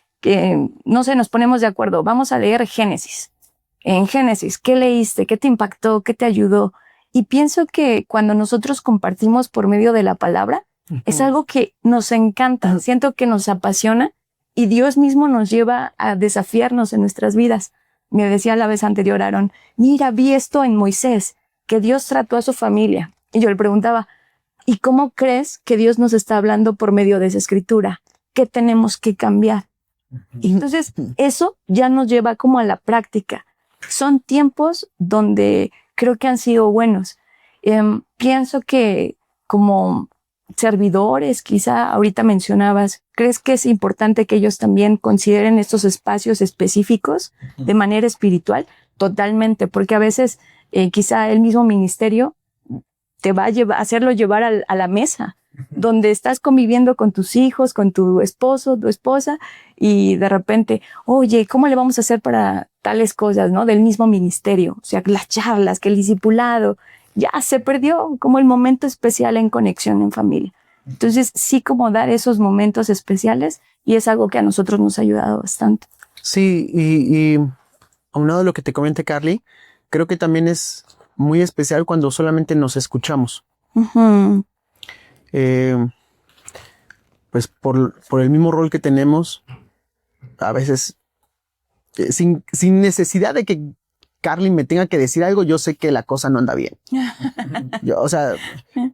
no sé, nos ponemos de acuerdo. Vamos a leer Génesis. En Génesis, ¿qué leíste? ¿Qué te impactó? ¿Qué te ayudó? Y pienso que cuando nosotros compartimos por medio de la palabra, es algo que nos encanta. Siento que nos apasiona. Y Dios mismo nos lleva a desafiarnos en nuestras vidas. Me decía la vez anterior, Aaron, mira, vi esto en Moisés, que Dios trató a su familia. Y yo le preguntaba, ¿y cómo crees que Dios nos está hablando por medio de esa escritura? ¿Qué tenemos que cambiar? Y entonces eso ya nos lleva como a la práctica. Son tiempos donde creo que han sido buenos. Pienso que como servidores, quizá ahorita mencionabas, ¿crees que es importante que ellos también consideren estos espacios específicos de manera espiritual? Totalmente, porque a veces quizá el mismo ministerio te va a hacerlo llevar a la mesa, donde estás conviviendo con tus hijos, con tu esposo, tu esposa, y de repente, oye, ¿cómo le vamos a hacer para tales cosas, no? Del mismo ministerio, o sea, las charlas, que el discipulado, ya se perdió como el momento especial en conexión en familia. Entonces sí, como dar esos momentos especiales, y es algo que a nosotros nos ha ayudado bastante. Sí, y aunado a lo que te comenté, Carly, creo que también es muy especial cuando solamente nos escuchamos. Ujú. Pues por el mismo rol que tenemos, a veces sin necesidad de que Carly me tenga que decir algo, yo sé que la cosa no anda bien. O sea,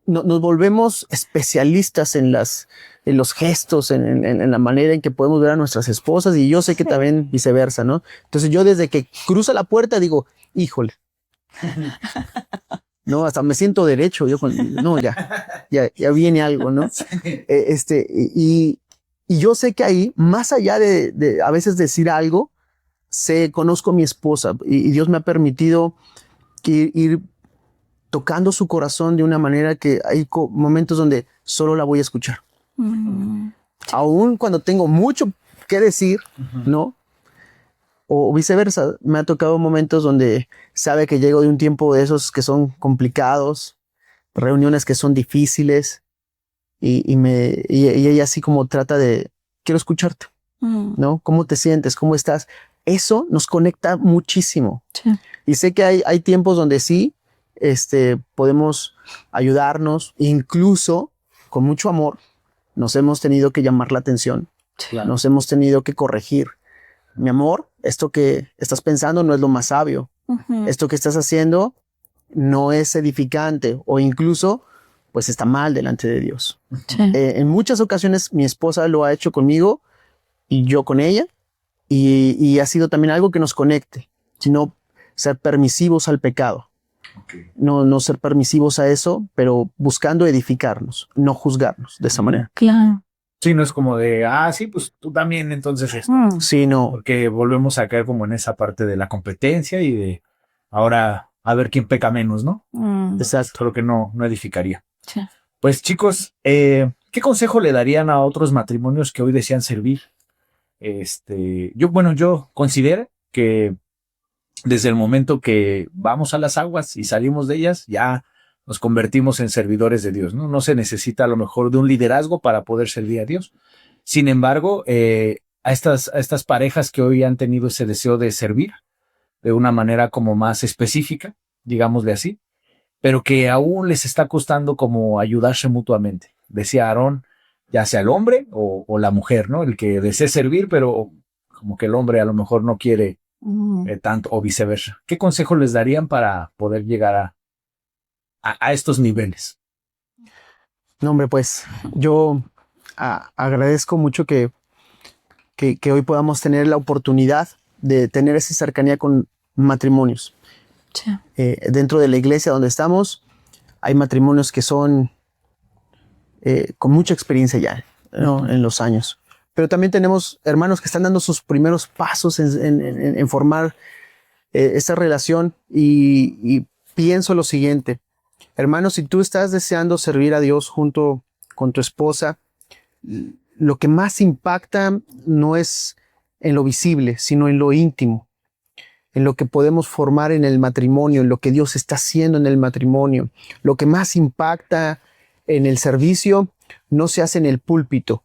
nos volvemos especialistas en los gestos, en la manera en que podemos ver a nuestras esposas, y yo sé que también viceversa, ¿no? Entonces yo desde que cruza la puerta digo, híjole. No, hasta me siento derecho. No, ya viene algo, ¿no? Y yo sé que ahí, más allá de a veces decir algo, conozco a mi esposa, y Dios me ha permitido ir tocando su corazón de una manera que hay momentos donde solo la voy a escuchar. Aún cuando tengo mucho que decir, ¿no? O viceversa, me ha tocado momentos donde sabe que llego de un tiempo de esos que son complicados, reuniones que son difíciles, y ella así como trata de, quiero escucharte, ¿no? ¿Cómo te sientes? ¿Cómo estás? Eso nos conecta muchísimo. Sí. Y sé que hay tiempos donde sí, podemos ayudarnos, incluso con mucho amor. Nos hemos tenido que llamar la atención, Claro. nos hemos tenido que corregir. Mi amor, esto que estás pensando no es lo más sabio. Esto que estás haciendo no es edificante, o incluso pues está mal delante de Dios. Sí. En muchas ocasiones mi esposa lo ha hecho conmigo y yo con ella, y ha sido también algo que nos conecte, no ser permisivos al pecado. Okay. No ser permisivos a eso, pero buscando edificarnos, no juzgarnos de esa manera. Claro. Sí, no es como de, sí, pues tú también, entonces esto. Sí, no. Porque volvemos a caer como en esa parte de la competencia y de ahora a ver quién peca menos, ¿no? Exacto. Solo que no edificaría. Sí. Pues chicos, ¿qué consejo le darían a otros matrimonios que hoy desean servir? Yo considero que desde el momento que vamos a las aguas y salimos de ellas, ya nos convertimos en servidores de Dios, ¿no? No se necesita a lo mejor de un liderazgo para poder servir a Dios. Sin embargo, a estas parejas que hoy han tenido ese deseo de servir de una manera como más específica, digámosle así, pero que aún les está costando como ayudarse mutuamente. Decía Aarón, ya sea el hombre o la mujer, ¿no? El que desea servir, pero como que el hombre a lo mejor no quiere tanto, o viceversa. ¿Qué consejo les darían para poder llegar a estos niveles? No, hombre, pues yo agradezco mucho que hoy podamos tener la oportunidad de tener esa cercanía con matrimonios. Sí. Dentro de la iglesia donde estamos, hay matrimonios que son con mucha experiencia ya, ¿no? En los años. Pero también tenemos hermanos que están dando sus primeros pasos en formar esa relación, y pienso lo siguiente. Hermanos, si tú estás deseando servir a Dios junto con tu esposa, lo que más impacta no es en lo visible, sino en lo íntimo, en lo que podemos formar en el matrimonio, en lo que Dios está haciendo en el matrimonio. Lo que más impacta en el servicio no se hace en el púlpito,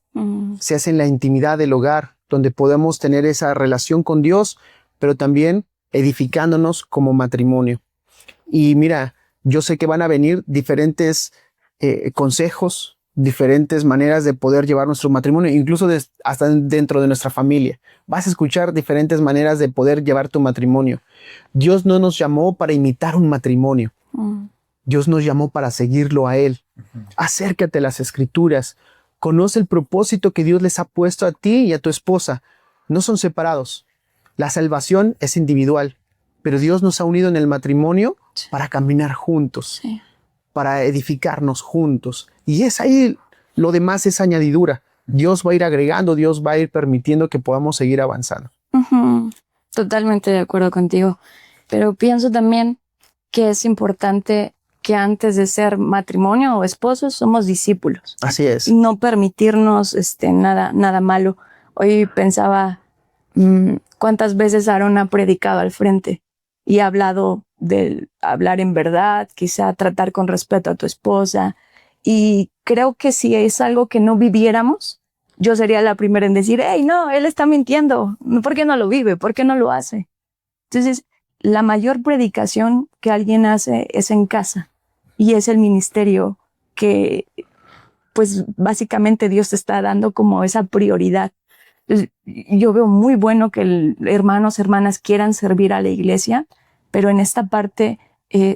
se hace en la intimidad del hogar, donde podemos tener esa relación con Dios, pero también edificándonos como matrimonio. Y mira, yo sé que van a venir diferentes consejos, diferentes maneras de poder llevar nuestro matrimonio, incluso hasta dentro de nuestra familia. Vas a escuchar diferentes maneras de poder llevar tu matrimonio. Dios no nos llamó para imitar un matrimonio. Dios nos llamó para seguirlo a Él. Acércate a las Escrituras. Conoce el propósito que Dios les ha puesto a ti y a tu esposa. No son separados. La salvación es individual, pero Dios nos ha unido en el matrimonio para caminar juntos, Sí. para edificarnos juntos. Y es ahí, lo demás es añadidura. Dios va a ir agregando, Dios va a ir permitiendo que podamos seguir avanzando. Totalmente de acuerdo contigo. Pero pienso también que es importante que antes de ser matrimonio o esposos somos discípulos. Así es. Y no permitirnos nada malo. Hoy pensaba cuántas veces Aarón ha predicado al frente y ha hablado del hablar en verdad, quizá tratar con respeto a tu esposa. Y creo que si es algo que no viviéramos, yo sería la primera en decir, hey, no, él está mintiendo. ¿Por qué no lo vive? ¿Por qué no lo hace? Entonces, la mayor predicación que alguien hace es en casa y es el ministerio que, pues, básicamente Dios te está dando como esa prioridad. Entonces, yo veo muy bueno que hermanos, hermanas quieran servir a la iglesia, pero en esta parte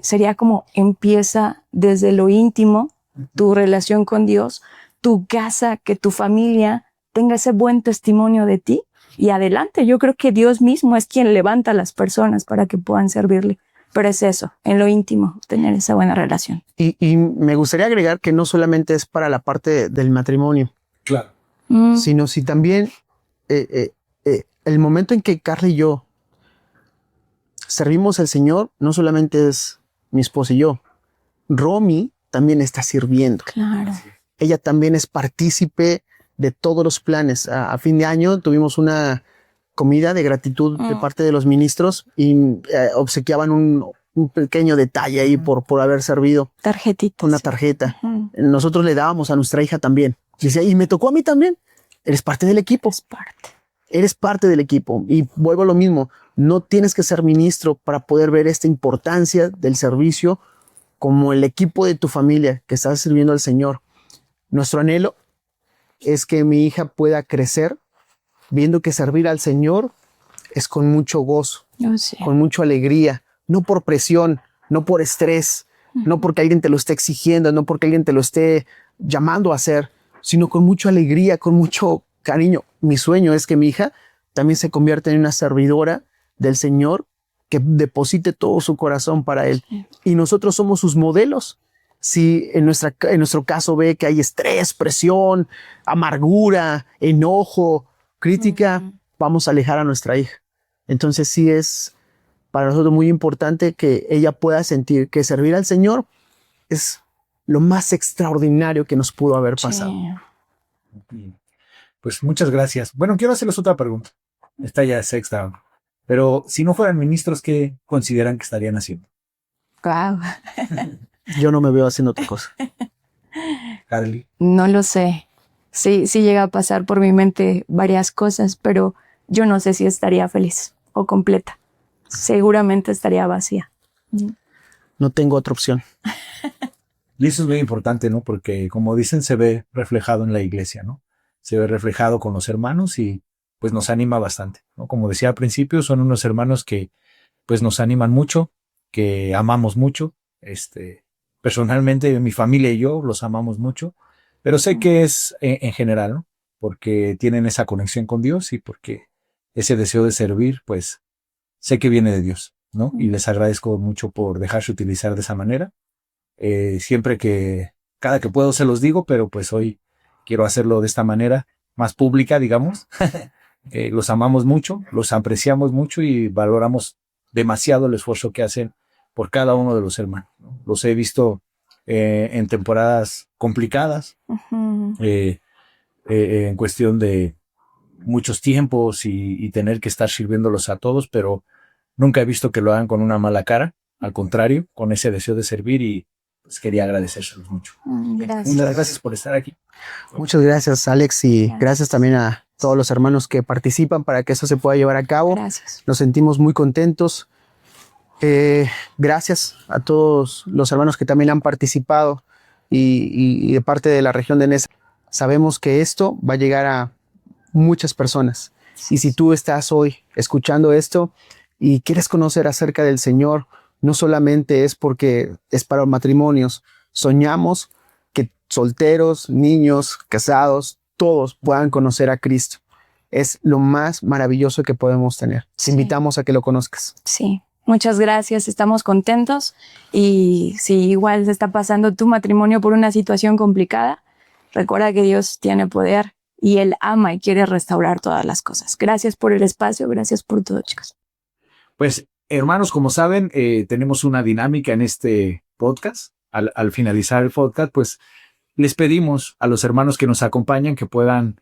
sería como empieza desde lo íntimo, tu relación con Dios, tu casa, que tu familia tenga ese buen testimonio de ti y adelante. Yo creo que Dios mismo es quien levanta a las personas para que puedan servirle. Pero es eso, en lo íntimo, tener esa buena relación. Y me gustaría agregar que no solamente es para la parte del matrimonio, Claro. sino si también el momento en que Carly y yo servimos al Señor, no solamente es mi esposa y yo. Romy también está sirviendo. Claro. Ella también es partícipe de todos los planes. A fin de año tuvimos una comida de gratitud de parte de los ministros y obsequiaban un pequeño detalle ahí por haber servido. Tarjetitas. Una tarjeta. Nosotros le dábamos a nuestra hija también. Dice, y me tocó a mí también. Eres parte del equipo. Es parte. Eres parte del equipo. Y vuelvo a lo mismo. No tienes que ser ministro para poder ver esta importancia del servicio como el equipo de tu familia que está sirviendo al Señor. Nuestro anhelo es que mi hija pueda crecer viendo que servir al Señor es con mucho gozo, Yo sé. con mucha alegría, no por presión, no por estrés, no porque alguien te lo esté exigiendo, no porque alguien te lo esté llamando a hacer, sino con mucha alegría, con mucho cariño. Mi sueño es que mi hija también se convierta en una servidora del Señor que deposite todo su corazón para Él. Y nosotros somos sus modelos. Si en nuestro caso ve que hay estrés, presión, amargura, enojo, crítica, vamos a alejar a nuestra hija. Entonces sí es para nosotros muy importante que ella pueda sentir que servir al Señor es lo más extraordinario que nos pudo haber pasado. Sí. Pues muchas gracias. Bueno, quiero hacerles otra pregunta. Esta ya es extra. Pero si no fueran ministros, ¿qué consideran que estarían haciendo? Wow. Yo no me veo haciendo otra cosa. Carly. No lo sé. Sí llega a pasar por mi mente varias cosas, pero yo no sé si estaría feliz o completa. Seguramente estaría vacía. No tengo otra opción. Y eso es muy importante, ¿no? Porque como dicen, se ve reflejado en la iglesia, ¿no? Se ve reflejado con los hermanos y pues nos anima bastante, ¿no? Como decía al principio, son unos hermanos que pues nos animan mucho, que amamos mucho. Personalmente, mi familia y yo los amamos mucho, pero sé que es en general, ¿no? Porque tienen esa conexión con Dios y porque ese deseo de servir, pues sé que viene de Dios, ¿no? Y les agradezco mucho por dejarse utilizar de esa manera. Siempre cada que puedo se los digo, pero pues hoy quiero hacerlo de esta manera, más pública, digamos. Los amamos mucho, los apreciamos mucho y valoramos demasiado el esfuerzo que hacen por cada uno de los hermanos, ¿no? Los he visto en temporadas complicadas, en cuestión de muchos tiempos y tener que estar sirviéndolos a todos, pero nunca he visto que lo hagan con una mala cara, al contrario, con ese deseo de servir y pues quería agradecérselos mucho. Gracias. Muchas gracias por estar aquí. Muchas gracias, Alex, y gracias también a todos los hermanos que participan para que esto se pueda llevar a cabo. Gracias. Nos sentimos muy contentos. Gracias a todos los hermanos que también han participado y de parte de la región de Nesa. Sabemos que esto va a llegar a muchas personas. Y si tú estás hoy escuchando esto y quieres conocer acerca del Señor, no solamente es porque es para matrimonios. Soñamos que solteros, niños, casados, todos puedan conocer a Cristo. Es lo más maravilloso que podemos tener. Te invitamos a que lo conozcas. Sí. Muchas gracias, estamos contentos y si igual se está pasando tu matrimonio por una situación complicada, recuerda que Dios tiene poder y Él ama y quiere restaurar todas las cosas. Gracias por el espacio, gracias por todo, chicos. Pues, hermanos, como saben, tenemos una dinámica en este podcast. Al finalizar el podcast, pues les pedimos a los hermanos que nos acompañan que puedan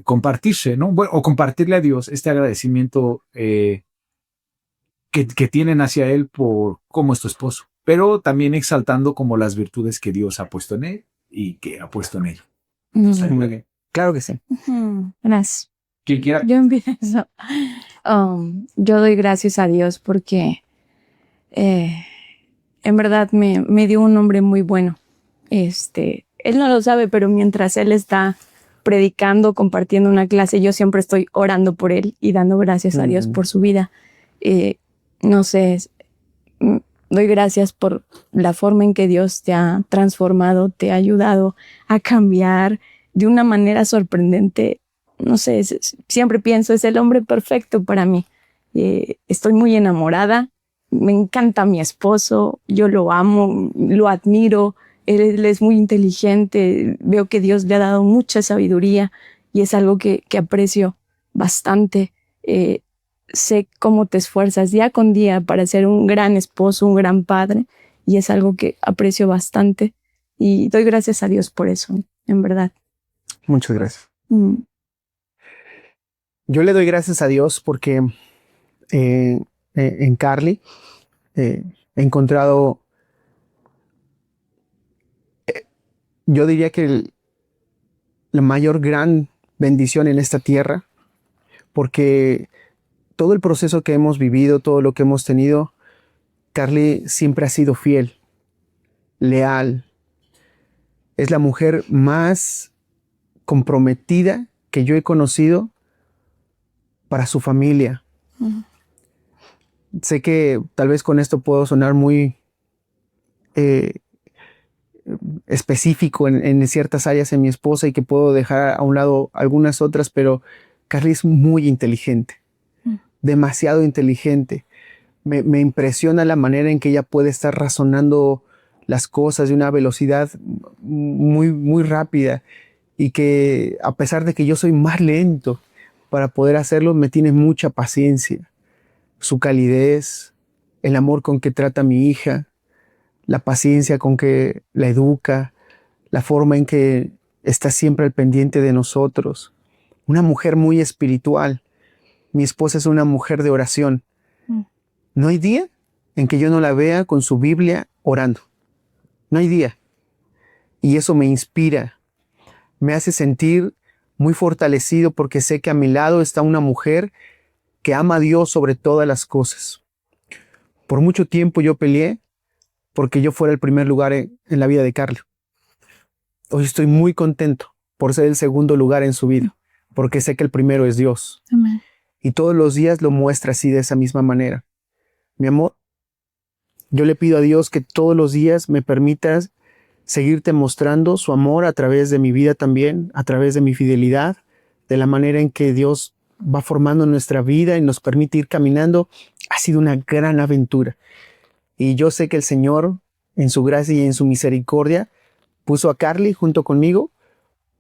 compartirse, ¿no? Bueno, o compartirle a Dios este agradecimiento que que tienen hacia él por cómo es tu esposo, pero también exaltando como las virtudes que Dios ha puesto en él y que ha puesto en ella. Muy bien. Claro que sí. Gracias. Quien quiera. Yo empiezo. Yo doy gracias a Dios porque en verdad me dio un hombre muy bueno. Él no lo sabe, pero mientras él está predicando, compartiendo una clase, yo siempre estoy orando por él y dando gracias a Dios por su vida. No sé, doy gracias por la forma en que Dios te ha transformado, te ha ayudado a cambiar de una manera sorprendente. No sé, siempre pienso, es el hombre perfecto para mí. Estoy muy enamorada, me encanta mi esposo, yo lo amo, lo admiro, él es muy inteligente, veo que Dios le ha dado mucha sabiduría y es algo que aprecio bastante. Sé cómo te esfuerzas día con día para ser un gran esposo, un gran padre, y es algo que aprecio bastante y doy gracias a Dios por eso, en verdad. Muchas gracias. Yo le doy gracias a Dios porque en Carly he encontrado, yo diría que la mayor gran bendición en esta tierra, porque todo el proceso que hemos vivido, todo lo que hemos tenido, Carly siempre ha sido fiel, leal. Es la mujer más comprometida que yo he conocido para su familia. Sé que tal vez con esto puedo sonar muy específico en ciertas áreas en mi esposa y que puedo dejar a un lado algunas otras, pero Carly es muy inteligente, demasiado inteligente. Me impresiona la manera en que ella puede estar razonando las cosas de una velocidad muy, muy rápida y que a pesar de que yo soy más lento para poder hacerlo, me tiene mucha paciencia. Su calidez, el amor con que trata a mi hija, la paciencia con que la educa, la forma en que está siempre al pendiente de nosotros. Una mujer muy espiritual. Mi esposa es una mujer de oración. No hay día en que yo no la vea con su Biblia orando. No hay día. Y eso me inspira. Me hace sentir muy fortalecido porque sé que a mi lado está una mujer que ama a Dios sobre todas las cosas. Por mucho tiempo yo peleé porque yo fuera el primer lugar en la vida de Carly. Hoy estoy muy contento por ser el segundo lugar en su vida, porque sé que el primero es Dios. Amén. Y todos los días lo muestra así, de esa misma manera. Mi amor, yo le pido a Dios que todos los días me permitas seguirte mostrando su amor a través de mi vida también, a través de mi fidelidad, de la manera en que Dios va formando nuestra vida y nos permite ir caminando. Ha sido una gran aventura. Y yo sé que el Señor, en su gracia y en su misericordia, puso a Carly junto conmigo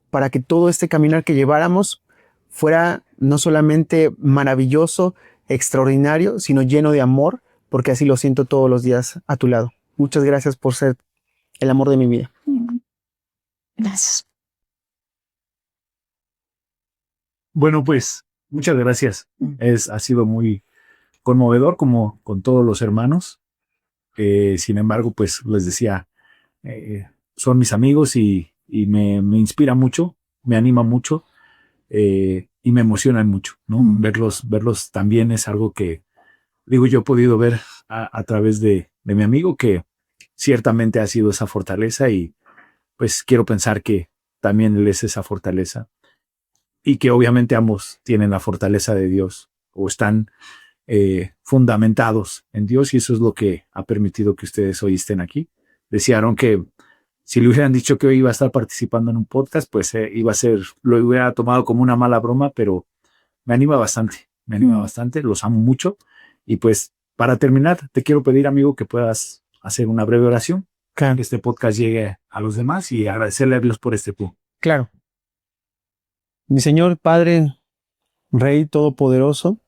para que todo este caminar que lleváramos fuera no solamente maravilloso, extraordinario, sino lleno de amor, porque así lo siento todos los días a tu lado. Muchas gracias por ser el amor de mi vida. Gracias. Bueno, pues muchas gracias. Ha sido muy conmovedor como con todos los hermanos. Sin embargo, pues les decía, son mis amigos y me inspira mucho, me anima mucho y me emocionan mucho, ¿no? Verlos también es algo que, digo, yo he podido ver a través de mi amigo, que ciertamente ha sido esa fortaleza y pues quiero pensar que también él es esa fortaleza y que obviamente ambos tienen la fortaleza de Dios o están fundamentados en Dios, y eso es lo que ha permitido que ustedes hoy estén aquí. Decía Aaron que si le hubieran dicho que hoy iba a estar participando en un podcast, pues lo hubiera tomado como una mala broma, pero me anima bastante, los amo mucho. Y pues para terminar, te quiero pedir, amigo, que puedas hacer una breve oración, Claro. que este podcast llegue a los demás y agradecerle a Dios por este punto. Claro. Mi Señor, Padre, Rey Todopoderoso,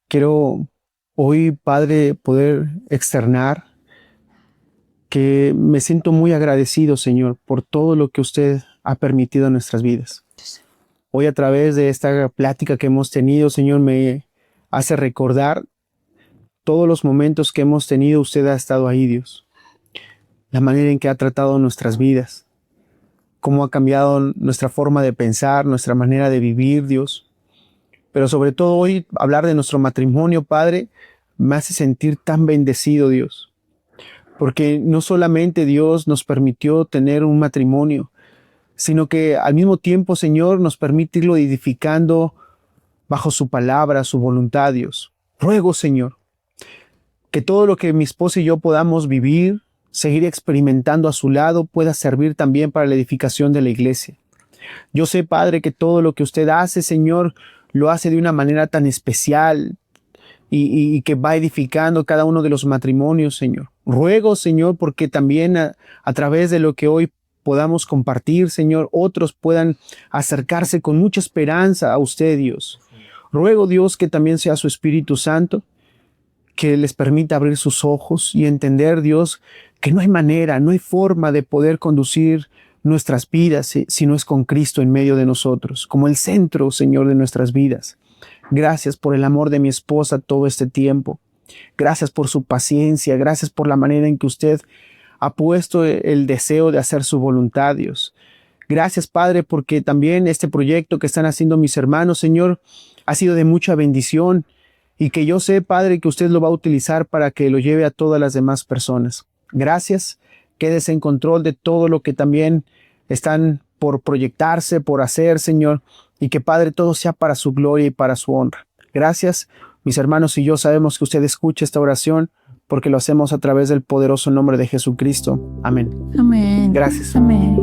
quiero hoy, Padre, poder externar que me siento muy agradecido, Señor, por todo lo que usted ha permitido en nuestras vidas. Hoy, a través de esta plática que hemos tenido, Señor, me hace recordar todos los momentos que hemos tenido, usted ha estado ahí, Dios. La manera en que ha tratado nuestras vidas, cómo ha cambiado nuestra forma de pensar, nuestra manera de vivir, Dios. Pero sobre todo hoy, hablar de nuestro matrimonio, Padre, me hace sentir tan bendecido, Dios. Porque no solamente Dios nos permitió tener un matrimonio, sino que al mismo tiempo, Señor, nos permite irlo edificando bajo su palabra, su voluntad, Dios. Ruego, Señor, que todo lo que mi esposa y yo podamos vivir, seguir experimentando a su lado, pueda servir también para la edificación de la iglesia. Yo sé, Padre, que todo lo que usted hace, Señor, lo hace de una manera tan especial y que va edificando cada uno de los matrimonios, Señor. Ruego, Señor, porque también a través de lo que hoy podamos compartir, Señor, otros puedan acercarse con mucha esperanza a usted, Dios. Ruego, Dios, que también sea su Espíritu Santo, que les permita abrir sus ojos y entender, Dios, que no hay manera, no hay forma de poder conducir nuestras vidas si no es con Cristo en medio de nosotros, como el centro, Señor, de nuestras vidas. Gracias por el amor de mi esposa todo este tiempo. Gracias por su paciencia. Gracias por la manera en que usted ha puesto el deseo de hacer su voluntad, Dios. Gracias, Padre, porque también este proyecto que están haciendo mis hermanos, Señor, ha sido de mucha bendición y que yo sé, Padre, que usted lo va a utilizar para que lo lleve a todas las demás personas. Gracias. Quédese en control de todo lo que también están por proyectarse, por hacer, Señor, y que, Padre, todo sea para su gloria y para su honra. Gracias. Mis hermanos y yo sabemos que usted escucha esta oración porque lo hacemos a través del poderoso nombre de Jesucristo. Amén. Amén. Gracias. Amén.